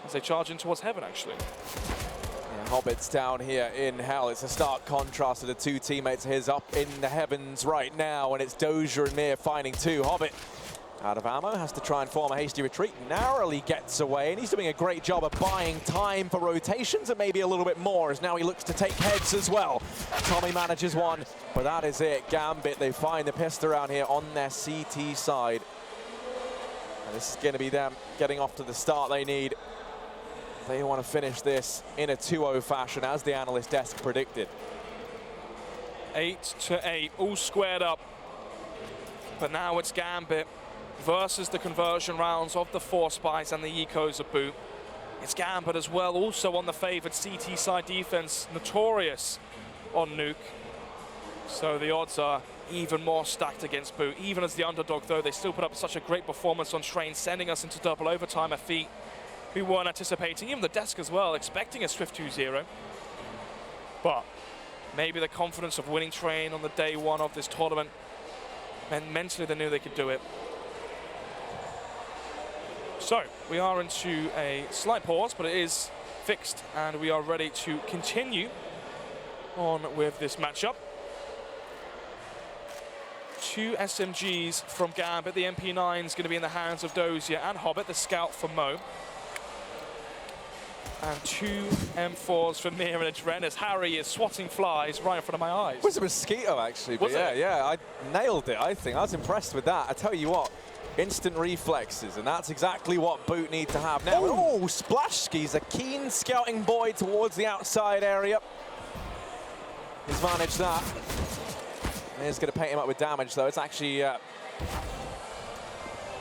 As they charge in towards heaven, actually.
Yeah, Hobbit's down here in hell. It's a stark contrast to the two teammates of his up in the heavens right now, and it's Doja and Mir finding two. Hobbit out of ammo, has to try and form a hasty retreat, narrowly gets away, and he's doing a great job of buying time for rotations and maybe a little bit more, as now he looks to take heads as well. Tommy manages one, but that is it. Gambit, they find the pistol around here on their CT side. And this is going to be them getting off to the start they need. They want to finish this in a 2-0 fashion, as the analyst desk predicted.
8-8, all squared up. But now it's Gambit versus the conversion rounds of the Force Spies and the ecos of B.O.O.T. It's Gambit as well, also on the favoured CT side defense, notorious on Nuke. So the odds are even more stacked against B.O.O.T. Even as the underdog, though, they still put up such a great performance on Train, sending us into double overtime, a feat we weren't anticipating. Even the desk as well, expecting a swift 2-0. But maybe the confidence of winning Train on the day one of this tournament, and mentally they knew they could do it. So we are into a slight pause, but it is fixed, and we are ready to continue on with this matchup. 2 SMGs from Gambit. The MP9 is going to be in the hands of Dozier and Hobbit, the scout for Mo. And 2 M4s for Mir and Adren, as Harry is swatting flies right in front of my eyes.
It was a mosquito, actually. But yeah, I nailed it, I think. I was impressed with that. I tell you what, instant reflexes, and that's exactly what B.O.O.T need to have now. Oh, Splashki's a keen scouting boy towards the outside area. He's managed that. He's going to paint him up with damage, though. It's actually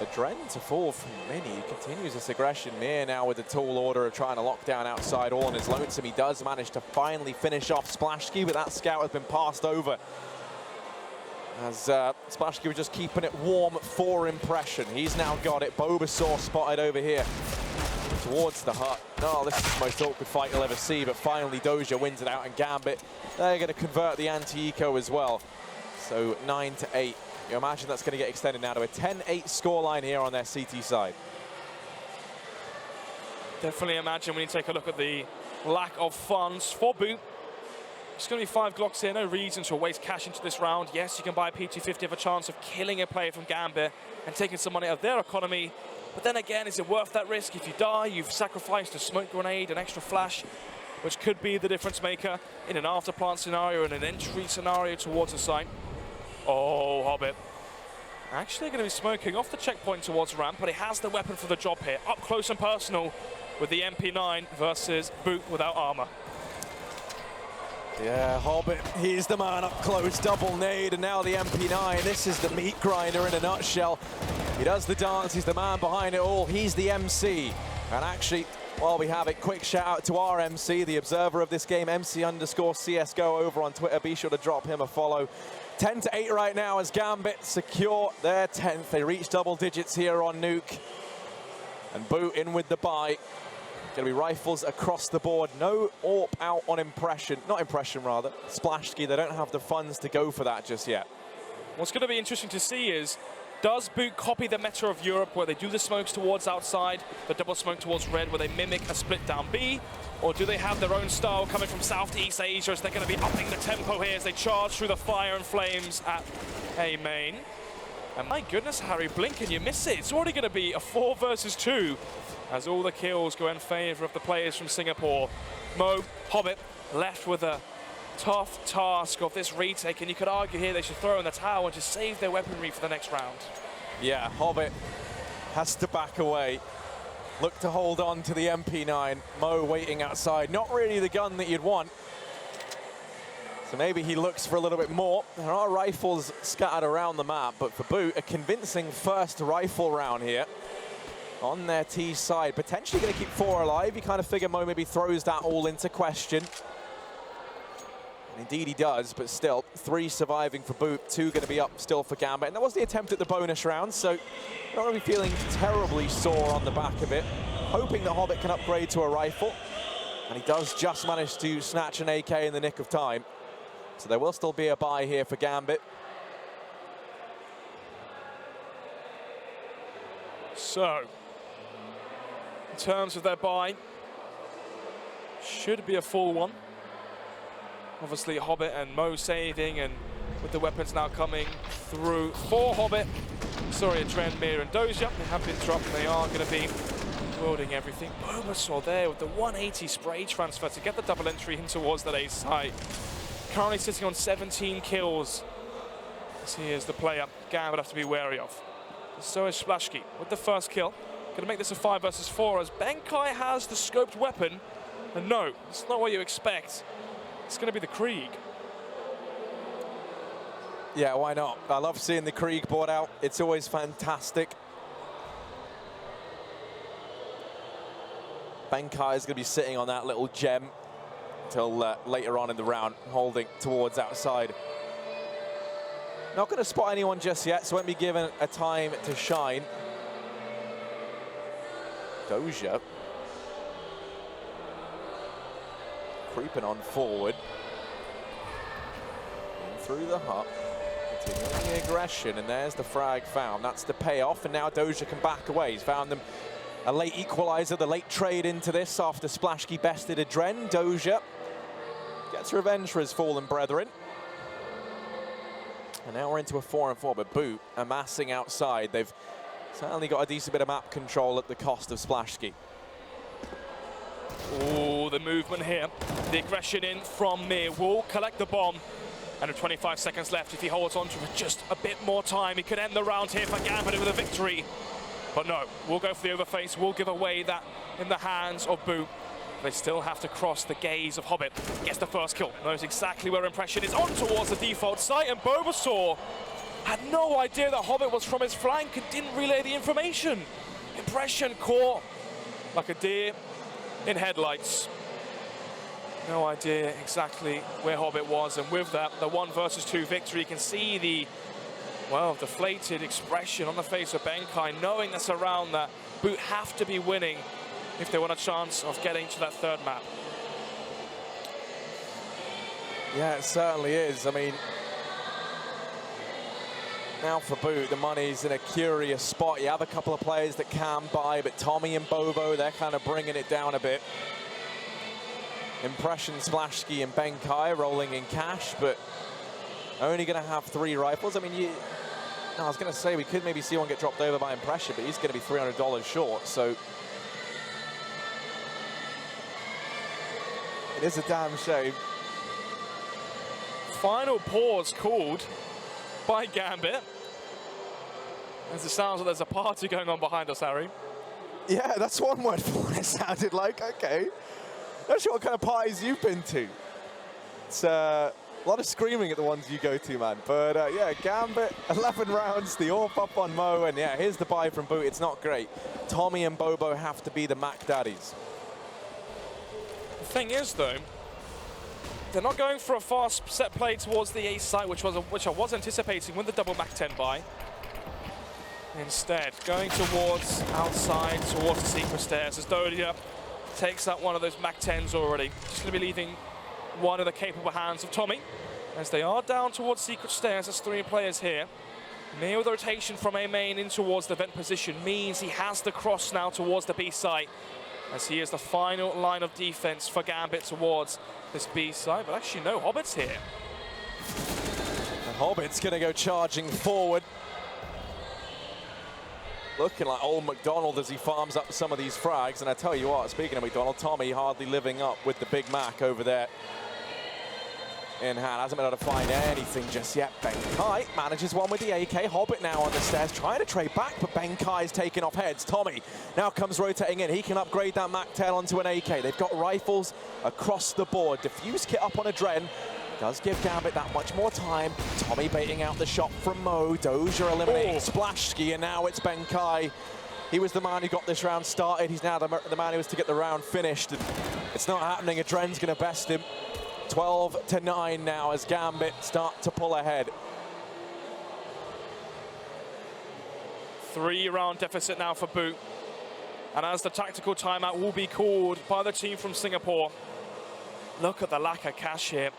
Adren to fall from Mini. He continues this aggression. Mir now with the tall order of trying to lock down outside all on his lonesome. He does manage to finally finish off Splashki, but that scout has been passed over. As Splashki was just keeping it warm for impression. He's now got it. Bulbasaur spotted over here towards the hut. Oh, this is the most awkward fight you'll ever see, but finally Doja wins it out, and Gambit, they're going to convert the anti-eco as well. So 9-8. You imagine that's going to get extended now to a 10-8 scoreline here on their CT side.
Definitely imagine when you take a look at the lack of funds for B.O.O.T. It's going to be 5 Glocks here, no reason to waste cash into this round. Yes, you can buy a P250, have a chance of killing a player from Gambit and taking some money out of their economy. But then again, is it worth that risk? If you die, you've sacrificed a smoke grenade, an extra flash, which could be the difference maker in an after-plant scenario and an entry scenario towards the site. Oh, Hobbit. Actually going to be smoking off the checkpoint towards ramp, but he has the weapon for the job here. Up close and personal with the MP9 versus B.O.O.T without armor.
Yeah, Hobbit, he's the man up close, double nade, and now the MP9. This is the meat grinder in a nutshell. He does the dance, he's the man behind it all. He's the MC. And actually, while we have it, quick shout out to our MC, the observer of this game, MC_CSGO over on Twitter. Be sure to drop him a follow. 10-8 right now as Gambit secure their 10th. They reach double digits here on Nuke. And B.O.O.T in with the buy. Going to be rifles across the board. No AWP out on impression. Not impression, rather. Splashki, they don't have the funds to go for that just yet.
What's going to be interesting to see is, does B.O.O.T copy the meta of Europe, where they do the smokes towards outside, the double smoke towards red, where they mimic a split down B? Or do they have their own style coming from South to East Asia, as they're going to be upping the tempo here as they charge through the fire and flames at A main? And my goodness, Harry, blink and you miss it. It's already going to be a 4 versus 2, as all the kills go in favor of the players from Singapore. Mo, Hobbit, left with a tough task of this retake, and you could argue here they should throw in the towel and just save their weaponry for the next round.
Yeah, Hobbit has to back away. Look to hold on to the MP9. Mo waiting outside. Not really the gun that you'd want. So maybe he looks for a little bit more. There are rifles scattered around the map, but for B.O.O.T, a convincing first rifle round here. on their T side. Potentially going to keep 4 alive. You kind of figure Mo maybe throws that all into question. And indeed he does, but still, 3 surviving for B.O.O.T., 2 going to be up still for Gambit. And that was the attempt at the bonus round, so not really feeling terribly sore on the back of it. Hoping that Hobbit can upgrade to a rifle. And he does just manage to snatch an AK in the nick of time. So there will still be a buy here for Gambit.
So, in terms of their buy, should be a full one. Obviously, Hobbit and Mo saving, and with the weapons now coming through for Hobbit. Sorry, Adren, Mir, and Doja. They have been dropped, and they are going to be wielding everything. Bulbasaur there with the 180 spray transfer to get the double entry in towards that A site. Currently sitting on 17 kills. This here is the player Gambit have to be wary of. So is Splashki with the first kill. Going to make this a 5 versus 4 as Benkai has the scoped weapon. And no, it's not what you expect. It's going to be the Krieg.
Yeah, why not? I love seeing the Krieg brought out. It's always fantastic. Benkai is going to be sitting on that little gem until later on in the round, holding towards outside. Not going to spot anyone just yet, so won't be given a time to shine. Doja creeping on forward. In through the hut. Continuing the aggression, and there's the frag found. That's the payoff, and now Doja can back away. He's found them a late equalizer, the late trade into this after Splashki bested Adren. Doja gets revenge for his fallen brethren. And now we're into a 4-on-4, but B.O.O.T. amassing outside. They've certainly got a decent bit of map control at the cost of Splashki.
Oh, the movement here. The aggression in from Mir will collect the bomb. And with 25 seconds left, if he holds on to it just a bit more time, he could end the round here for Gambit with a victory. But no, we'll go for the overface. We'll give away that in the hands of B.O.O.T. They still have to cross the gaze of Hobbit. Gets the first kill. Knows exactly where Impression is on towards the default site. And Bulbasaur had no idea that Hobbit was from his flank and didn't relay the information. Impression caught like a deer in headlights. No idea exactly where Hobbit was. And with that, the 1 versus 2 victory, you can see the, well, deflated expression on the face of Benkai, knowing that's around that B.O.O.T. have to be winning if they want a chance of getting to that 3rd map.
Yeah, it certainly is. I mean, now for B.O.O.T., the money's in a curious spot. You have a couple of players that can buy, but Tommy and Bobo, they're kind of bringing it down a bit. Impression, Splashki, and Benkai rolling in cash, but only going to have 3 rifles. I mean, I was going to say we could maybe see one get dropped over by Impression, but he's going to be $300 short, so it is a damn shame.
Final pause called by Gambit. As it sounds like there's a party going on behind us, Harry.
Yeah, that's one word for what it sounded like. Okay. Not sure what kind of parties you've been to. It's a lot of screaming at the ones you go to, man. But yeah, Gambit, 11 rounds, the AWP up on Mo, and yeah, here's the buy from B.O.O.T. It's not great. Tommy and Bobo have to be the Mac Daddies.
The thing is, though, they're not going for a fast set play towards the A site, which I was anticipating with the double Mac 10 buy. Instead, going towards outside, towards the secret stairs, as Doja takes out one of those Mac 10s already. Just going to be leaving one in the capable hands of Tommy. As they are down towards secret stairs, there's 3 players here. Mir with the rotation from A main in towards the vent position means he has the cross now towards the B site, as he is the final line of defense for Gambit towards this B site. But actually, no, Hobbit's here.
And Hobbit's going to go charging forward. Looking like old McDonald as he farms up some of these frags. And I tell you what, speaking of McDonald, Tommy hardly living up with the Big Mac over there in hand. Hasn't been able to find anything just yet. Benkai manages one with the AK. Hobbit now on the stairs, trying to trade back, but Benkai's taking off heads. Tommy now comes rotating in. He can upgrade that Mac 10 onto an AK. They've got rifles across the board. Diffuse kit up on Adren. Does give Gambit that much more time. Tommy baiting out the shot from Mo. Doja eliminating Splashki, and now it's Benkai. He was the man who got this round started. He's now the man who was to get the round finished. It's not happening. Adren's going to best him. 12-9 now as Gambit start to pull ahead.
3-round deficit now for B.O.O.T. And as the tactical timeout will be called by the team from Singapore, look at the lack of cash here.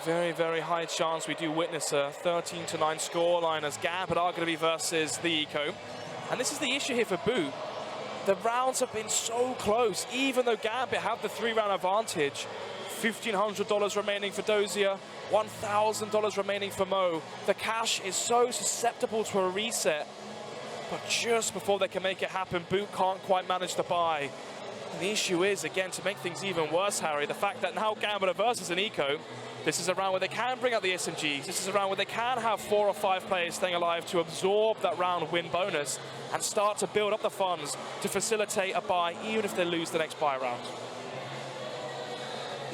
Very, very high chance we do witness a 13-9 scoreline as Gambit are going to be versus the Eco. And this is the issue here for B.O.O.T. The rounds have been so close, even though Gambit have the 3-round advantage. $1,500 remaining for Dozier, $1,000 remaining for Mo. The cash is so susceptible to a reset, but just before they can make it happen, B.O.O.T. can't quite manage to buy. And the issue is, again, to make things even worse, Harry, the fact that now Gambit are versus an Eco, this is a round where they can bring out the SMGs. This is a round where they can have 4 or 5 players staying alive to absorb that round win bonus and start to build up the funds to facilitate a buy, even if they lose the next buy round.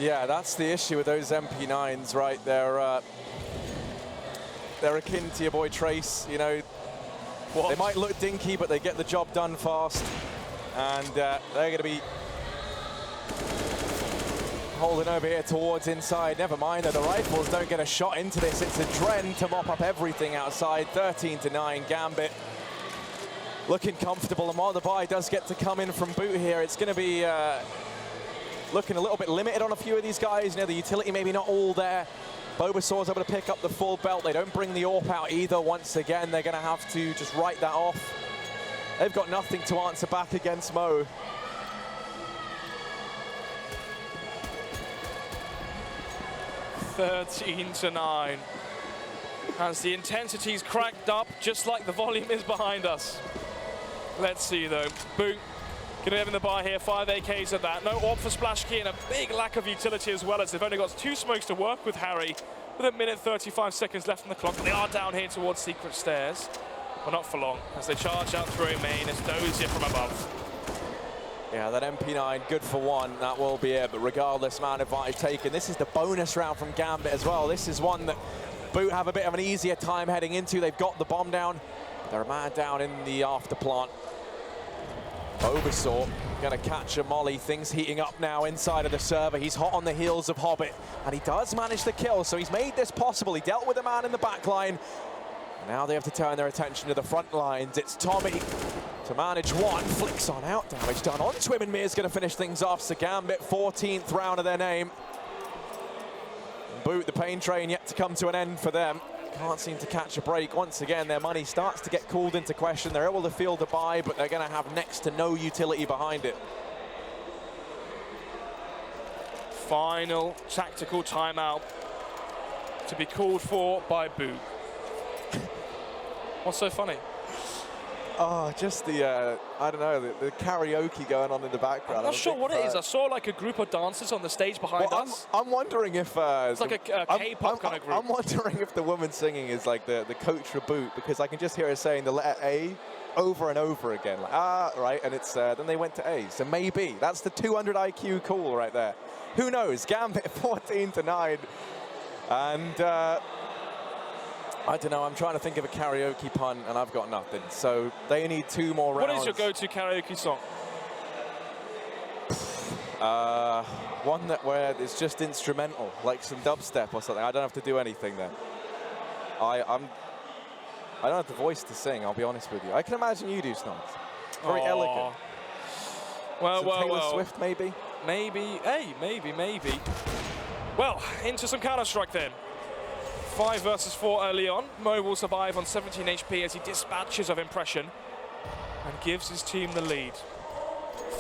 Yeah, that's the issue with those MP9s, right? They're akin to your boy Trace, you know.
What?
They might look dinky, but they get the job done fast. And they're going to be holding over here towards inside. Never mind that the rifles don't get a shot into this. It's Adren to mop up everything outside. 13-9, Gambit looking comfortable. And while the buy does get to come in from B.O.O.T. here, it's going to be looking a little bit limited on a few of these guys. You know, the utility maybe not all there. Bulbasaur's able to pick up the full belt. They don't bring the AWP out either. Once again, they're going to have to just write that off. They've got nothing to answer back against Mo.
$13-9. As the intensity's cranked up, just like the volume is behind us. Let's see though. B.O.O.T. Gonna have in the buy here, 5 AKs at that. No AWP for Splashkey and a big lack of utility as well, as they've only got 2 smokes to work with, Harry, with 1:35 seconds left on the clock. They are down here towards Secret Stairs, but not for long, as they charge out through main as Dozier from above.
Yeah, that MP9, good for 1, that will be it, but regardless, man advantage taken. This is the bonus round from Gambit as well. This is one that B.O.O.T. have a bit of an easier time heading into. They've got the bomb down. They're a man down in the after plant. Bulbasaur going to catch a molly. Things heating up now inside of the server. He's hot on the heels of Hobbit, and he does manage the kill, so he's made this possible. He dealt with a man in the back line. Now they have to turn their attention to the front lines. It's Tommy to manage 1. Flicks on out. Damage done onto him, and Mir's going to finish things off. So Gambit, 14th round of their name. B.O.O.T., the pain train yet to come to an end for them. Can't seem to catch a break. Once again, their money starts to get called into question. They're able to field a buy, but they're going to have next to no utility behind it.
Final tactical timeout to be called for by B.O.O.T. What's so funny?
Oh, just the, I don't know, the karaoke going on in the background.
I'm not sure what it is. I saw like a group of dancers on the stage behind us.
I'm wondering if...
it's like a K-pop kind of group.
I'm wondering if the woman singing is like the coach for B.O.O.T., because I can just hear her saying the letter A over and over again. Like, right, and it's then they went to A. So maybe. That's the 200 IQ call right there. Who knows? Gambit 14-9. And... I don't know, I'm trying to think of a karaoke pun, and I've got nothing. So they need 2 more rounds.
What is your go-to karaoke song?
One where it's just instrumental, like some dubstep or something. I don't have to do anything then. I don't have the voice to sing, I'll be honest with you. I can imagine you do, Snogs. Very elegant.
Well,
Taylor Swift, maybe?
Maybe. Hey, maybe. Well, into some Counter-Strike then. 5 versus 4 early on. Mo will survive on 17 HP as he dispatches of Impression and gives his team the lead.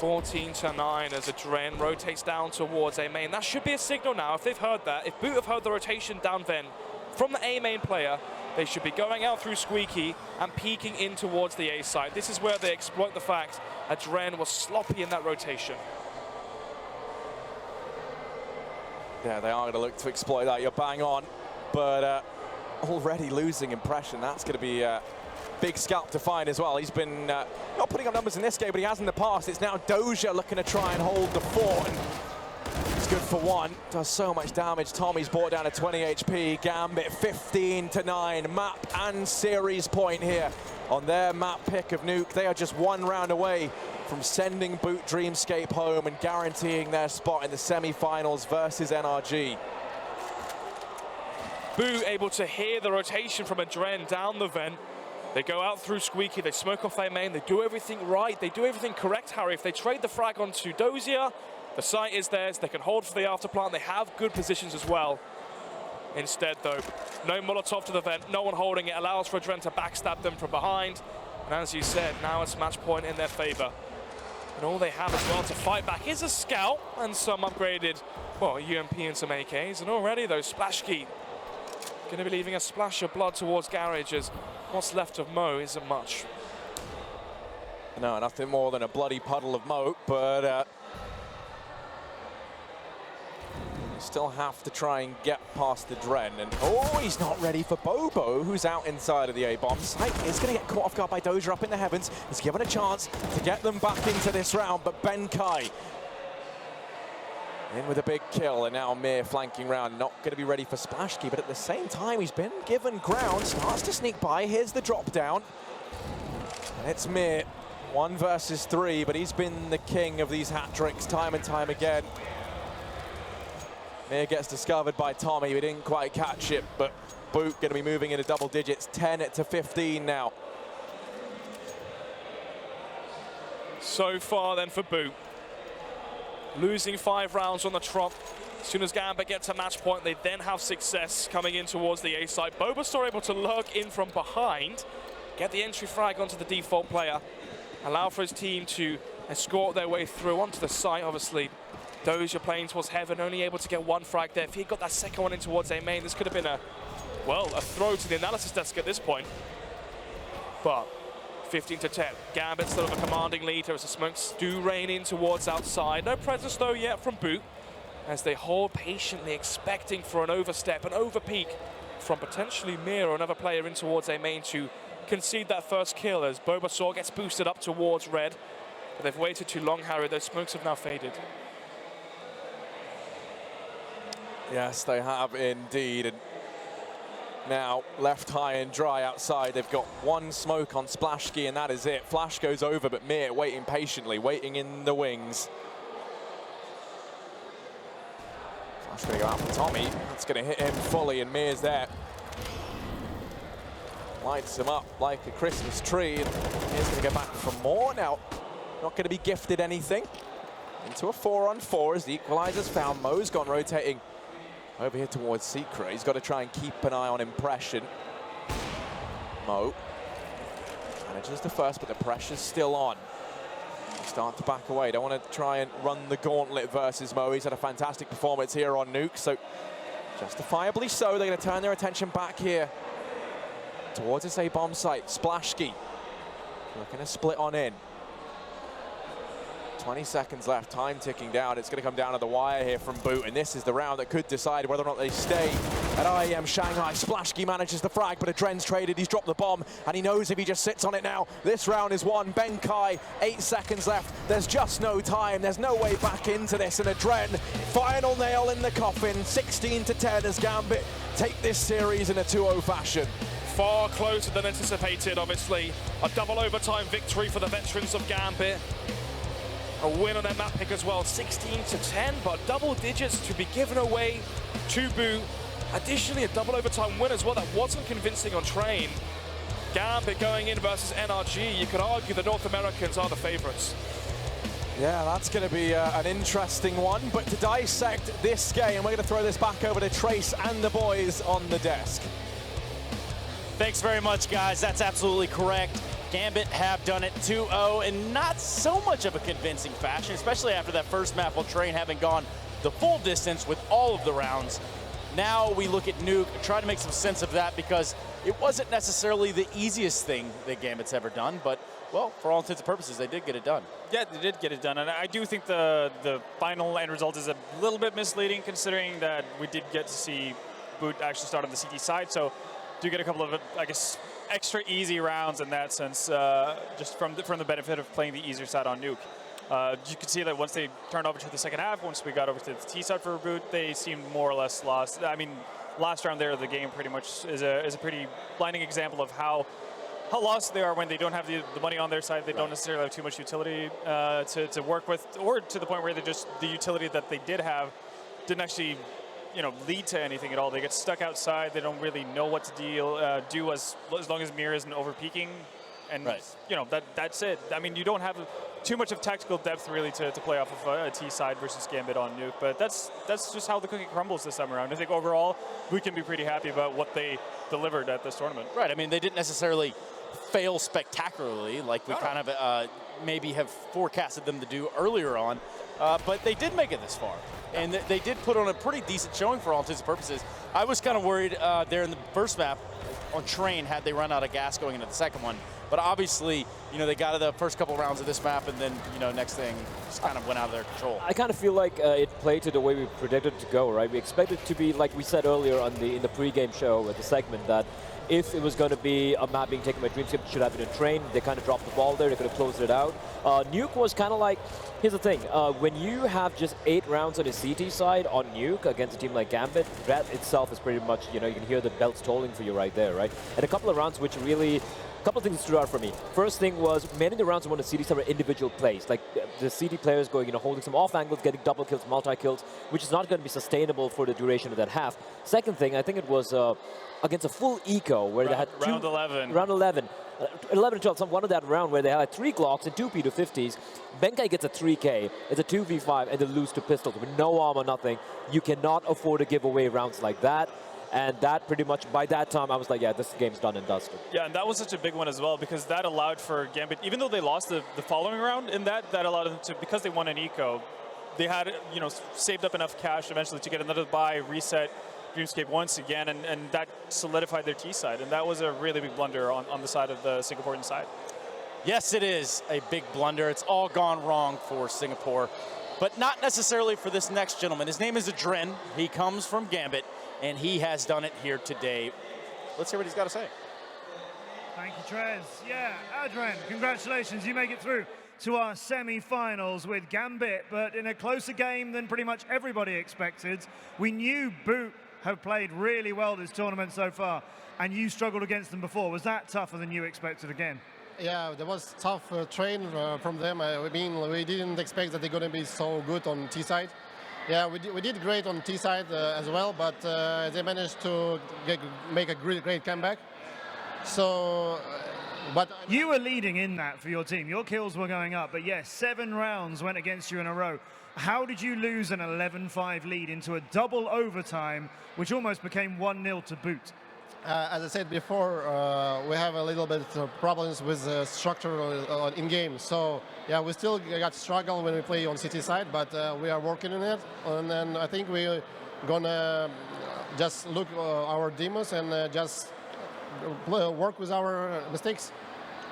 14-9 as Adren rotates down towards A main. That should be a signal now if they've heard that. If B.O.O.T. have heard the rotation down then from the A main player, they should be going out through Squeaky and peeking in towards the A side. This is where they exploit the fact Adren was sloppy in that rotation.
Yeah, they are going to look to exploit that. You're bang on. But already losing Impression. That's going to be a big scalp to find as well. He's been not putting up numbers in this game, but he has in the past. It's now Dozier looking to try and hold the fort. He's good for 1. Does so much damage. Tommy's brought down to 20 HP. Gambit 15-9. Map and series point here on their map pick of Nuke. They are just one round away from sending B.O.O.T Dreamscape home and guaranteeing their spot in the semi-finals versus NRG.
B.O.O.T able to hear the rotation from Adren down the vent. They go out through Squeaky, they smoke off their main, they do everything right, they do everything correct, Harry. If they trade the frag onto Dozier, the site is theirs, they can hold for the afterplant, they have good positions as well. Instead though, no Molotov to the vent, no one holding it, allows for Adren to backstab them from behind. And as you said, now it's match point in their favor. And all they have as well to fight back is a scout and some upgraded, well, UMP and some AKs. And already though, Splashkey going to be leaving a splash of blood towards Garage, as what's left of Mo isn't much.
No, nothing more than a bloody puddle of moat, but still have to try and get past the Dren. And oh, he's not ready for Bobo, who's out inside of the A-bomb site. Is going to get caught off guard by Dozier up in the heavens. He's given a chance to get them back into this round, but Ben Kai in with a big kill, and now Mir flanking round, not going to be ready for Splashkey, but at the same time, he's been given ground, starts to sneak by. Here's the drop down, and it's Mir, 1 versus 3, but he's been the king of these hat tricks time and time again. Mir gets discovered by Tommy, we didn't quite catch it, but B.O.O.T going to be moving into double digits, 10-15 now.
So far then for B.O.O.T, losing 5 rounds on the trot. As soon as Gambit gets a match point, they then have success coming in towards the A side. Bulbasaur able to lurk in from behind, get the entry frag onto the default player, allow for his team to escort their way through onto the site. Obviously, Dozier playing towards heaven, only able to get 1 frag there. If he got that second one in towards A main, this could have been a throw to the analysis desk at this point. But 15-10. Gambit still have a commanding lead as the smokes do rain in towards outside. No presence though yet from B.O.O.T as they hold patiently, expecting for an overstep, an overpeak from potentially Mir or another player in towards A main to concede that first kill as Bulbasaur gets boosted up towards red. But they've waited too long, Harry. Those smokes have now faded.
Yes, they have indeed. And now left high and dry outside. They've got 1 smoke on Splashkey, and that is it. Flash goes over, but Mir waiting patiently, waiting in the wings. Flash going to go out for Tommy. That's going to hit him fully, and Mir's there. Lights him up like a Christmas tree, and Mir's going to go back for more. Now, not going to be gifted anything. Into a 4-on-4 as the equalizer's found. Mo's gone rotating over here towards Secret. He's got to try and keep an eye on Impression. Mo manages the first, but the pressure's still on. They start to back away. Don't want to try and run the gauntlet versus Mo. He's had a fantastic performance here on Nuke, so justifiably so. They're going to turn their attention back here towards this A-bomb site. Splashkey looking to split on in. 20 seconds left, time ticking down. It's going to come down to the wire here from B.O.O.T, and this is the round that could decide whether or not they stay at IEM Shanghai. Splashkey manages the frag, but Adren's traded. He's dropped the bomb, and he knows if he just sits on it now, this round is won. Ben Kai, 8 seconds left. There's just no time. There's no way back into this, and Adren, final nail in the coffin. 16-10 as Gambit take this series in a 2-0 fashion.
Far closer than anticipated, obviously. A double overtime victory for the veterans of Gambit. A win on their map pick as well, 16-10, but double digits to be given away to B.O.O.T. Additionally, a double overtime win as well that wasn't convincing on train. Gambit going in versus NRG. You could argue the North Americans are the favorites.
Yeah, that's going to be an interesting one, but to dissect this game, we're going to throw this back over to Trace and the boys on the desk.
Thanks very much, guys. That's absolutely correct. Gambit have done it 2-0 in not so much of a convincing fashion, especially after that first map while Train having gone the full distance with all of the rounds. Now we look at Nuke, try to make some sense of that because it wasn't necessarily the easiest thing that Gambit's ever done, but, well, for all intents and purposes, they did get it done.
Yeah, they did get it done, and I do think the final end result is a little bit misleading considering that we did get to see B.O.O.T actually start on the CT side, so do get a couple of, I guess, extra easy rounds in that sense, just from the benefit of playing the easier side on Nuke. You could see that once they turned over to the second half, once we got over to the T side for B.O.O.T, they seemed more or less lost. I mean, last round there of the game pretty much is a pretty blinding example of how how lost they are when they don't have the money on their side. They don't necessarily have too much utility to work with, or to the point where the utility that they did have didn't actually, lead to anything at all. They get stuck outside. They don't really know what to do as long as Mir isn't over peaking. And that's it. I mean, you don't have too much of tactical depth really to play off of a T side versus Gambit on Nuke. But that's just how the cookie crumbles this time around. I think overall we can be pretty happy about what they delivered at this tournament.
Right. I mean, they didn't necessarily fail spectacularly like we kind of maybe have forecasted them to do earlier on, but they did make it this far. And they did put on a pretty decent showing for all intents and purposes. I was kind of worried there in the first map on Train had they run out of gas going into the second one. But obviously, they got to the first couple rounds of this map, and then, next thing just kind of went out of their control.
I kind of feel like it played to the way we predicted it to go, right? We expected it to be, like we said earlier in the pregame show at the segment, that if it was going to be a map being taken by Dreamscape, it should have been a Train. They kind of dropped the ball there. They could have closed it out. Nuke was kind of like, here's the thing. When you have just 8 rounds on the CT side on Nuke against a team like Gambit, that itself is pretty much, you can hear the bells tolling for you right there, right? And a couple of rounds which really... A couple of things stood out for me. First thing was, many of the rounds on the CD were individual plays. Like the CD players going, holding some off angles, getting double kills, multi-kills, which is not going to be sustainable for the duration of that half. Second thing, I think it was against a full eco where they had
round 11.
Round 11. 11 to 12, one of that round where they had 3 Glocks and 2 P250s. Benkai gets a 3K, it's a 2v5, and they lose to pistols with no armor, nothing. You cannot afford to give away rounds like that. And that pretty much, by that time, I was like, yeah, this game's done and dusted.
Yeah, and that was such a big one as well, because that allowed for Gambit, even though they lost the following round in that allowed them to, because they won an eco, they had, saved up enough cash eventually to get another buy, reset Dreamscape once again, and that solidified their T side. And that was a really big blunder on the side of the Singaporean side.
Yes, it is a big blunder. It's all gone wrong for Singapore, but not necessarily for this next gentleman. His name is Adren. He comes from Gambit, and he has done it here today. Let's hear what he's got to say.
Thank you, Trez. Yeah, Adren, congratulations. You make it through to our semi-finals with Gambit, but in a closer game than pretty much everybody expected. We knew B.O.O.T have played really well this tournament so far, and you struggled against them before. Was that tougher than you expected again?
Yeah, there was tough train from them. I mean, we didn't expect that they're going to be so good on T side. Yeah, we did great on T side as well, but they managed to make a great comeback. So, but
you were leading in that for your team. Your kills were going up, but yes, 7 rounds went against you in a row. How did you lose an 11-5 lead into a double overtime, which almost became 1-0 to B.O.O.T?
As I said before, we have a little bit of problems with structure in game. So yeah, we still got struggle when we play on CT side, but we are working on it. And then I think we're gonna just look our demos and just work with our mistakes.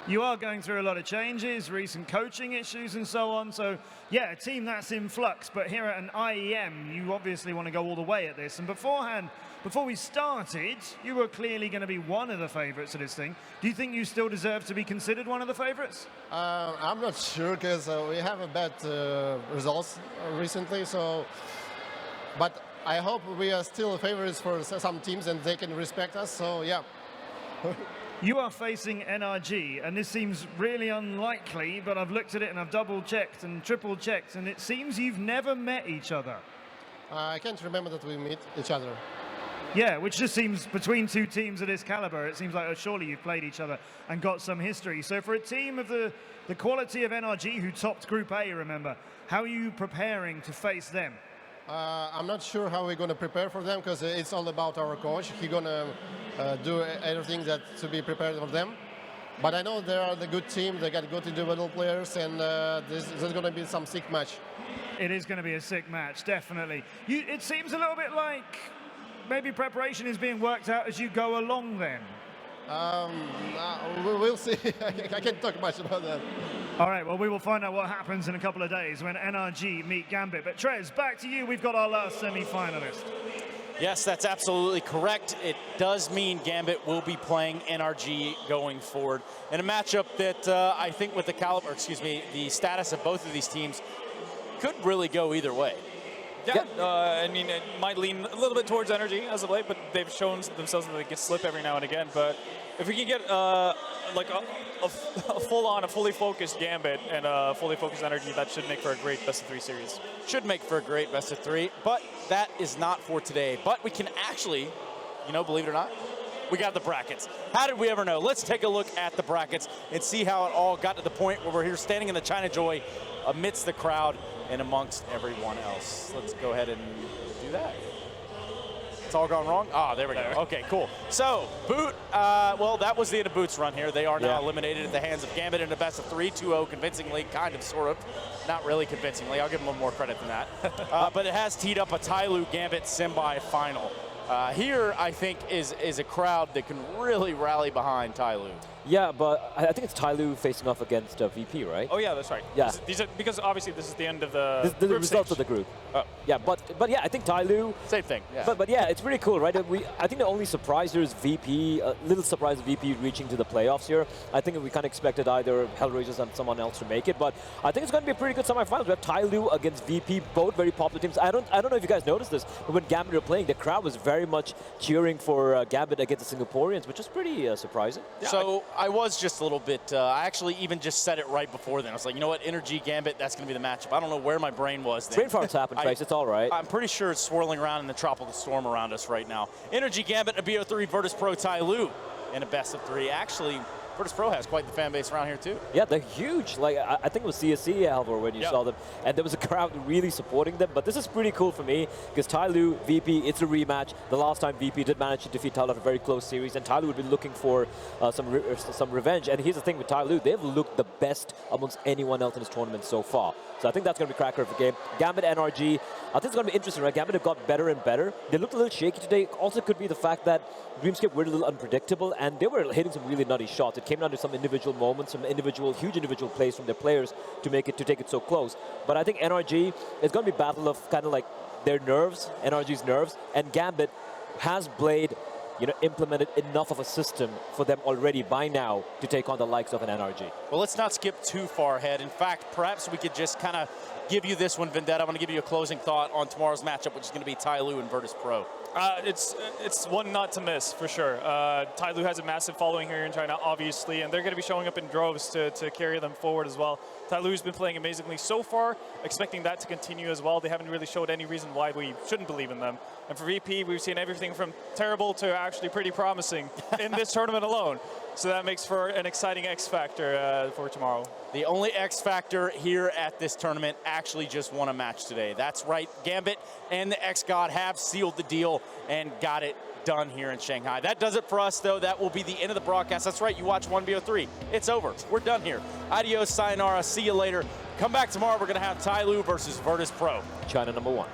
You are going through a lot of changes, recent coaching issues and so on. So yeah, a team that's in flux, but here at an IEM, you obviously want to go all the way at this. And beforehand, before we started, you were clearly going to be one of the favorites of this thing. Do you think you still deserve to be considered one of the favorites?
I'm not sure, because we have a bad results recently. So, but I hope we are still favorites for some teams and they can respect us. So yeah.
You are facing NRG, and this seems really unlikely, but I've looked at it and I've double-checked and triple-checked, and it seems you've never met each other.
I can't remember that we meet each other.
Yeah, which just seems, between two teams of this caliber, it seems like, oh, surely you've played each other and got some history. So for a team of the quality of NRG, who topped Group A, remember, how are you preparing to face them?
I'm not sure how we're going to prepare for them, because it's all about our coach. He's going to do everything that to be prepared for them. But I know they are the good team. They got good individual players, and this is going to be some sick match.
It is going to be a sick match, definitely. It seems a little bit like maybe preparation is being worked out as you go along then.
We'll see. I can't talk much about that.
All right, well, we will find out what happens in a couple of days when NRG meet Gambit. But Trez, back to you. We've got our last semi-finalist.
Yes, that's absolutely correct. It does mean Gambit will be playing NRG going forward in a matchup that I think with the status of both of these teams could really go either way.
Yeah, I mean, it might lean a little bit towards energy as of late, but they've shown themselves that they can slip every now and again. But if we can get like a full-on, a fully focused Gambit and a fully focused energy, that should make for a great best-of-3 series.
Should make for a great best-of-3, but that is not for today. But we can actually, you know, believe it or not, we got the brackets. How did we ever know? Let's take a look at the brackets and see how it all got to the point where we're here standing in the ChinaJoy amidst the crowd and amongst everyone else. Let's go ahead and do that. It's all gone wrong? Ah, there we go. Okay, cool. So, B.O.O.T., well, that was the end of B.O.O.T.'s run here. They are now eliminated at the hands of Gambit in a best-of-3, 2-0 convincingly, kind of, sort of. Not really convincingly. I'll give them a little more credit than that. But it has teed up a Tyloo Gambit semi-final. Here, I think, is a crowd that can really rally behind Tyloo.
Yeah, but I think it's Tyloo facing off against VP, right?
Oh yeah, that's right.
Yeah.
These are, because obviously this is the end of the
the
group
results
stage.
of the group.
Oh.
Yeah, but yeah, I think Tyloo.
Same thing. Yeah.
But yeah, it's pretty cool, right? I think the only surprise here is VP. A little surprise VP reaching to the playoffs here. I think we kind of expected either Hellraisers and someone else to make it, but I think it's going to be a pretty good semifinals. We have Tyloo against VP, both very popular teams. I don't know if you guys noticed this, but when Gambit were playing, the crowd was very much cheering for Gambit against the Singaporeans, which is pretty surprising.
Yeah, so I was just a little bit, I actually even just said it right before then. I was like, you know what, Energy Gambit, that's going to be the matchup. I don't know where my brain was then.
Brain farts happen, Trace, it's all right.
I'm pretty sure it's swirling around in the tropical storm around us right now. Energy Gambit, a B.O.O.T.-3 Virtus.pro Tyloo in a best-of-3. Actually, Virtus.pro has quite the fan base around here too.
Yeah, they're huge. Like I think it was CSC, Alvaro, when you saw them, and there was a crowd really supporting them. But this is pretty cool for me because Tyloo, VP, it's a rematch. The last time VP did manage to defeat Tyloo in a very close series, and Tyloo would be looking for some revenge. And here's the thing with Tyloo, they've looked the best amongst anyone else in this tournament so far. So I think that's going to be a cracker of a game. Gambit NRG, I think it's going to be interesting, right? Gambit have got better and better. They looked a little shaky today. Also could be the fact that Dreamscape were a little unpredictable, and they were hitting some really nutty shots. It came down to some individual moments, some huge individual plays from their players to take it so close. But I think NRG is going to be a battle of kind of like their nerves, NRG's nerves, and Gambit has played, implemented enough of a system for them already by now to take on the likes of an NRG.
Well, let's not skip too far ahead. In fact, perhaps we could just kind of give you this one, Vendetta. I'm going to give you a closing thought on tomorrow's matchup, which is going to be Tyloo and Virtus.pro.
It's one not to miss, for sure. Tyloo has a massive following here in China, obviously, and they're going to be showing up in droves to carry them forward as well. Tyloo's been playing amazingly so far, expecting that to continue as well. They haven't really showed any reason why we shouldn't believe in them. And for VP, we've seen everything from terrible to actually pretty promising in this tournament alone. So that makes for an exciting X Factor for tomorrow.
The only X Factor here at this tournament actually just won a match today. That's right, Gambit and the X-God have sealed the deal and got it done here in Shanghai. That does it for us, though. That will be the end of the broadcast. That's right, you watch 1BO3. It's over. We're done here. Adios, sayonara. See you later. Come back tomorrow. We're going to have Tyloo versus Virtus.pro.
China #1.